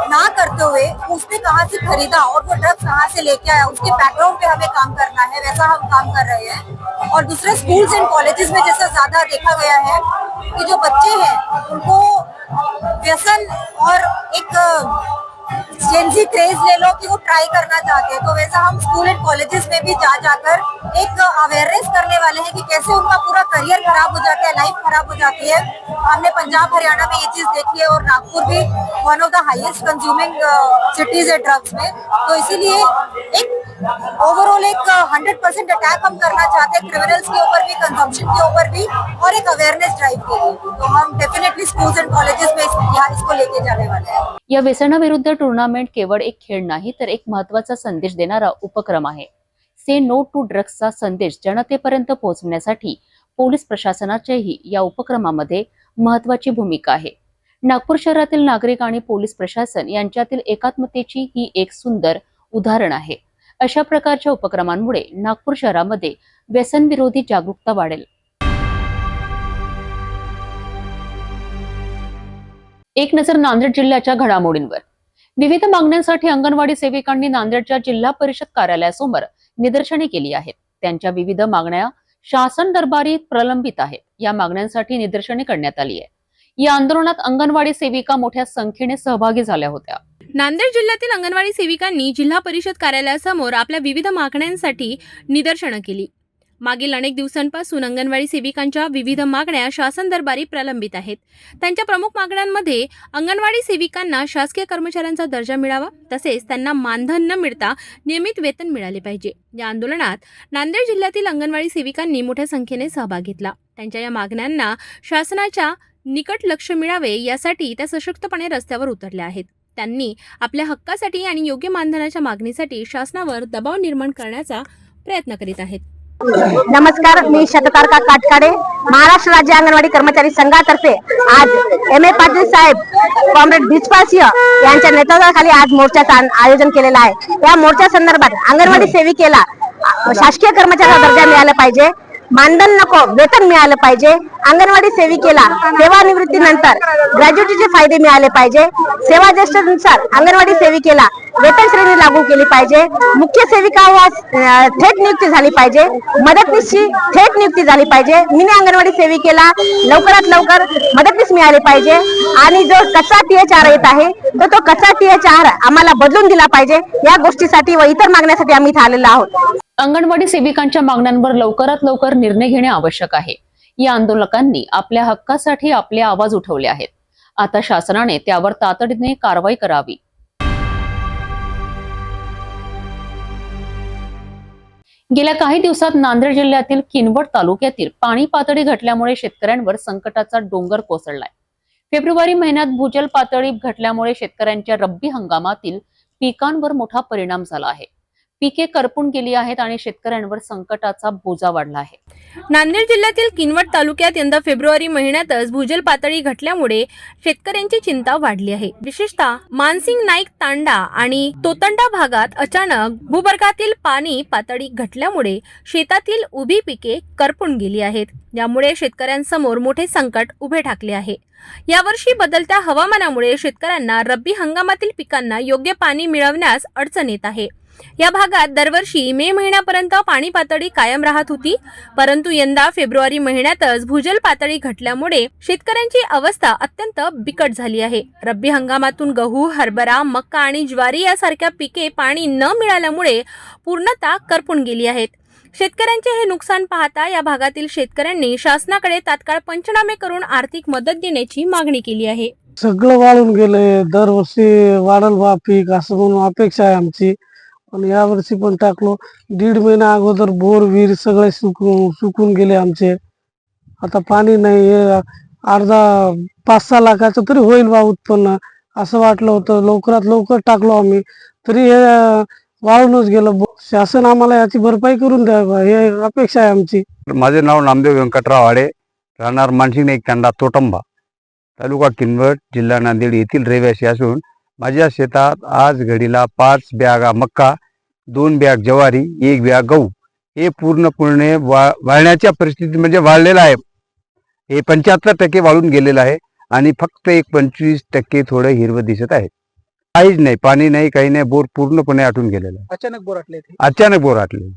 ना करते हुए उसने कहाँ से खरीदा और वो ड्रग्स कहाँ से लेके आया, उसके बैकग्राउंड पे हमें काम करना है। वैसा हम काम कर रहे हैं और दूसरे स्कूल्स एंड कॉलेजेस में जैसा ज्यादा देखा गया है कि जो बच्चे हैं उनको व्यसन और एक जेंजी क्रेज ले लो कि वो ट्राई करना चाहते हैं, तो वैसा हम स्कूल एंड कॉलेजेस में भी जाकर एक अवेयरनेस करने वाले हैं कि कैसे उनका पूरा करियर खराब हो जाता है, लाइफ खराब हो जाती है। हमने पंजाब हरियाणा में ये चीज देखी है और नागपुर भी one of the highest consuming cities है ड्रग्स में। तो इसीलिए एक ओवरऑल एक 100% अटैक हम करना चाहते हैं क्रिमिनल्स के ऊपर भी, कंजम्पशन के ऊपर भी और एक अवेयरनेस ड्राइव के लिए। तो हम डेफिनेटली स्कूल्स एंड कॉलेजेस में इसको लेके जाने वाले हैं। या व्यसनाविरुद्ध टुर्नामेंट केवळ एक खेळ नाही तर एक महत्त्वाचा संदेश देणारा उपक्रम आहे। से नो टू ड्रग्सचा संदेश जनतेपर्यंत पोहोचवण्यासाठी पोलीस प्रशासनाचीही या उपक्रमामध्ये महत्त्वाची भूमिका आहे। नागपूर शहरातील नागरिक आणि पोलीस प्रशासन यांच्यातील एकात्मतेची ही एक सुंदर उदाहरण आहे। अशा प्रकारच्या उपक्रमांमुळे नागपूर शहरामध्ये व्यसनविरोधी जागरूकता वाढेल। एक नजर नांदेड जिल्ह्याच्या घडामोडींवर। विविध मागण्यांसाठी अंगणवाडी सेविकांनी नांदेडच्या जिल्हा परिषद कार्यालयासमोर निदर्शने केली आहेत। त्यांच्या विविध मागण्या शासन दरबारी प्रलंबित आहेत। या मागण्यांसाठी निदर्शने करण्यात आली आहे। या आंदोलनात अंगणवाडी सेविका मोठ्या संख्येने सहभागी झाल्या होत्या। नांदेड जिल्ह्यातील अंगणवाडी सेविकांनी जिल्हा परिषद कार्यालयासमोर आपल्या विविध मागण्यांसाठी निदर्शनं केली। मागील अनेक दिवसांपासून अंगणवाडी सेविकांच्या विविध मागण्या शासन दरबारी प्रलंबित आहेत। त्यांच्या प्रमुख मागण्यांमध्ये अंगणवाडी सेविकांना शासकीय कर्मचाऱ्यांचा दर्जा मिळावा, तसेच त्यांना मानधन न मिळता नियमित वेतन मिळाले पाहिजे। या आंदोलनात नांदेड जिल्ह्यातील अंगणवाडी सेविकांनी मोठ्या संख्येने सहभाग घेतला। त्यांच्या या मागण्यांना शासनाच्या निकट लक्ष मिळावे यासाठी त्या सशक्तपणे रस्त्यावर उतरल्या आहेत। त्यांनी आपल्या हक्कासाठी आणि योग्य मानधनाच्या मागणीसाठी शासनावर दबाव निर्माण करण्याचा प्रयत्न करीत आहेत। नमस्कार, मी शततारका काटकाडे, महाराष्ट्र राज्य अंगणवाडी कर्मचारी संघातर्फे आज एम ए पाटील साहेब, कॉम्रेड भिजपाल सिंह यांच्या नेतृत्वाखाली आज मोर्चाचं आयोजन केलेलं आहे। या मोर्चा संदर्भात अंगणवाडी सेविकेला शासकीय कर्मचाऱ्याचा दर्जा मिळाला पाहिजे, मानधन नको वेतन मिळालं पाहिजे, अंगणवाडी सेविकेला सेवानिवृत्तीनंतर ग्रॅज्युटीचे फायदे मिळाले पाहिजे, सेवा ज्येष्ठतेनुसार अंगणवाडी सेविकेला वेतन श्रेणी लागू केली पाहिजे, मुख्य सेविका थेट नियुक्ती झाली पाहिजे, मदतनीसची थेट नियुक्ती झाली पाहिजे, मिनी अंगणवाडी सेविकेला लवकरात लवकर मदतनीस मिळाली पाहिजे आणि जो कच्चा THR येत आहे तो कच्चा THR आम्हाला बदलून दिला पाहिजे। या गोष्टीसाठी व इतर मागण्यासाठी आम्ही इथे आलेलो आहोत। अंगणवाडी सेविकांच्या मागण्यांवर लवकरात लवकर निर्णय घेणे आवश्यक आहे। या आंदोलकांनी आपल्या हक्कासाठी आपले आवाज उठवले आहेत। आता शासनाने त्यावर तातडीने कारवाई करावी। गेल्या काही दिवसात नांदेड जिल्ह्यातील किनवट तालुक्यातील पाणी पातळी घटल्यामुळे शेतकऱ्यांवर संकटाचा डोंगर कोसळलाय. फेब्रुवारी महिन्यात भूजल पातळी घटल्यामुळे शेतकऱ्यांच्या रब्बी हंगामातील पिकांवर मोठा परिणाम झाला आहे. पिके करपून गेली आहेत आणि शेतकऱ्यांवर संकटाचा बोजा वाढला आहे. नांदेड जिल्ह्यातील किनवट तालुक्यात यंदा फेब्रुवारी महिन्यातच भूजल पातळी घटल्यामुळे शेतकऱ्यांची चिंता वाढली आहे. विशेषतः मानसिंग नाईक तांडा आणि तोतंडा भागात अचानक भूगर्भातील पाणी पातळी घटल्यामुळे शेतातील उभी पिके करपून गेली आहेत. यामुळे शेतकऱ्यांसमोर मोठे संकट उभे ठाकले आहे. यावर्षी बदलत्या हवामानामुळे शेतकऱ्यांना रब्बी हंगामातील पिकांना योग्य पाणी मिळवण्यास अडचण येत आहे. या भागात दरवर्षी मे महिन्यापर्यंत पाणी पातळी कायम राहत होती, परंतु यंदा फेब्रुवारी महिन्यातच भूजल पातळी घटल्यामुळे शेतकऱ्यांची अवस्था अत्यंत बिकट झाली आहे. रब्बी हंगामातून गहू, हरभरा, मका आणि ज्वारी यासारख्या पिके पाणी न मिळाल्यामुळे पूर्णतः करपून गेली आहेत. शेतकऱ्यांचे हे नुकसान पाहता या भागातील शेतकऱ्यांनी शासनाकडे तात्काळ पंचनामे करून आर्थिक मदत देण्याची मागणी केली आहे. सगळं वाळून गेले. दरवर्षी वाढल बा पीक असं म्हणून अपेक्षा आहे आमची, पण यावर्षी पण टाकलो. 1.5 महिना अगोदर बोर विहीर सगळे सुकून गेले आमचे. आता पाणी नाही. अर्धा 5-6 लाखाचं तरी होईल बा उत्पन्न असं वाटलं होतं. लवकरात लवकर टाकलो आम्ही, तरी हे वाळूनच गेलं. शासन आम्हाला याची भरपाई करून द्यावा हे अपेक्षा आहे आमची. माझे नाव नामदेव व्यंकटराव आडे, राहणार मानसिंग नाईक तांडा तोटंबा, तालुका किनवट, जिल्हा नांदेड येथील रहिवासी असून माझ्या शेतात आज घडीला 5 बॅगा मक्का, 2 बॅग ज्वारी, 1 बॅग गहू हे पूर्णपणे वाळण्याच्या परिस्थिती म्हणजे वाळलेलं आहे. हे 75% वाळून गेलेलं आहे आणि फक्त एक 25% थोडं हिरवं दिसत आहे. काहीच नाही, पाणी नाही, काही नाही. बोर पूर्णपणे आटून गेलेला आहे. अचानक बोर आटले.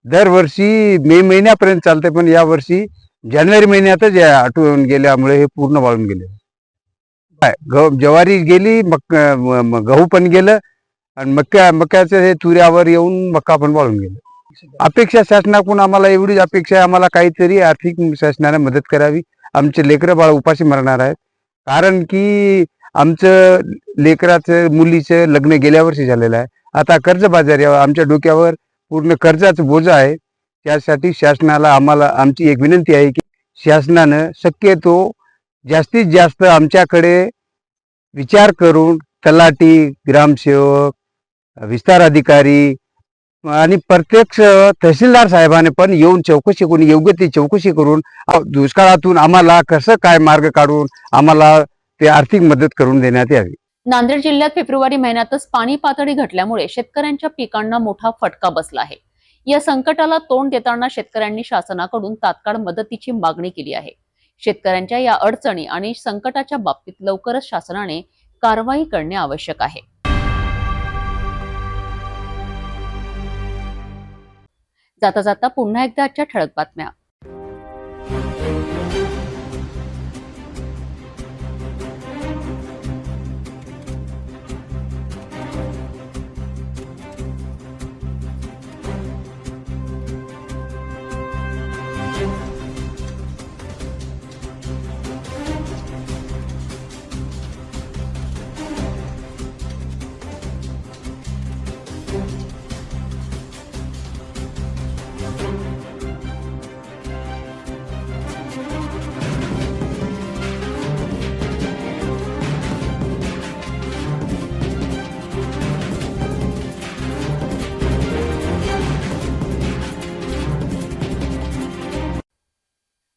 दरवर्षी मे महिन्यापर्यंत चालते, पण या वर्षी जानेवारी महिन्यातच आटून गेल्यामुळे हे पूर्ण वाळून गेले. ज्वारी गेली, गहू पण गेलं आणि मक्याचं हे तुऱ्यावर येऊन मक्का पण वाळून गेलं. अपेक्षा शासनाकडून आम्हाला एवढीच अपेक्षा आहे, आम्हाला काहीतरी आर्थिक शासनाने मदत करावी. आमचे लेकरं बाळ उपाशी मरणार आहेत, कारण की आमचं लेकराचं मुलीचं लग्न गेल्या वर्षी झालेलं आहे. आता कर्जबाजारी आमच्या डोक्यावर पूर्ण कर्जाचं बोजा आहे. त्यासाठी शासनाला आमची एक विनंती आहे की शासनानं शक्यतो जास्तीत जास्त आमच्याकडे विचार करून तलाठी, ग्रामसेवक, विस्तार अधिकारी आणि प्रत्यक्ष तहसीलदार साहेबांनी पण येऊन चौकशी करून योग्य ती चौकशी करून दुष्काळातून आम्हाला कसं काय मार्ग काढून आम्हाला ते आर्थिक मदत करून देण्यात यावी. नांदेड जिल्ह्यात फेब्रुवारी महिन्यातच पाणी पातळी घटल्यामुळे शेतकऱ्यांच्या पिकांना मोठा फटका बसला आहे. या संकटाला तोंड देताना शेतकऱ्यांनी शासनाकडून तात्काळ मदतीची मागणी केली आहे. शेतकऱ्यांच्या या अडचणी आणि संकटाच्या बाबतीत लवकरच शासनाने कारवाई करणे आवश्यक आहे. जाता जाता पुन्हा एकदा आजच्या ठळक बातम्या.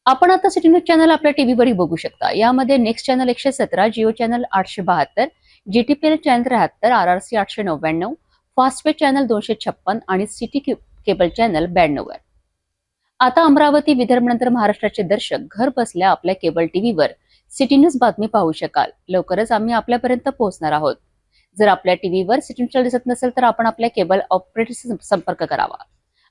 आपण आता सिटी न्यूज चॅनल आपल्या टीव्हीवरही बघू शकता. यामध्ये next channel 117, Jio channel 872, GTPL channel 73, RRC 899, Fastway channel 256 आणि सिटी केबल चॅनल 92 वर. आता अमरावती, विदर्भनंतर महाराष्ट्राचे दर्शक घर बसल्या आपल्या केबल टीव्हीवर सिटी न्यूज बातमी पाहू शकाल. लवकरच आम्ही आपल्यापर्यंत पोहोचणार आहोत. जर आपल्या टीव्हीवर सिटी न्यूज चॅनल दिसत नसेल तर आपण आपल्या केबल ऑपरेटरशी संपर्क करावा.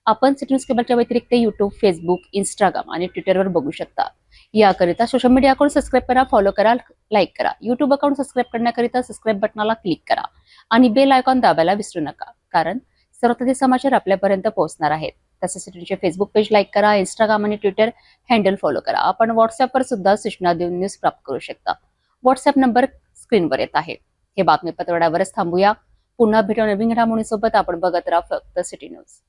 आपण सिटी न्यूज केबलच्या व्यतिरिक्त युट्यूब, फेसबुक, इंस्टाग्राम आणि ट्विटरवर बघू शकता. याकरिता सोशल मीडिया अकाउंट सबस्क्राईब करा, फॉलो करा, लाईक करा. युट्यूब अकाउंट सबस्क्राईब करण्याकरिता सबस्क्राईब बटनाला क्लिक करा आणि बेल आयकॉन दाबायला विसरू नका, कारण सर्वप्रथम समाचार आपल्यापर्यंत पोहोचणार आहेत. तसेच सिटी न्यूजचे फेसबुक पेज लाईक करा, इंस्टाग्राम आणि ट्विटर हँडल फॉलो करा. आपण व्हॉट्सअपवर सुद्धा सूचना देऊन न्यूज प्राप्त करू शकता. व्हॉट्सअप नंबर स्क्रीनवर येत आहे. हे बातमीपत्र एवढ्यावरच थांबूया. पुन्हा भेटू नवीन घडामोडींसोबत. आपण बघत राहा फक्त सिटी न्यूज.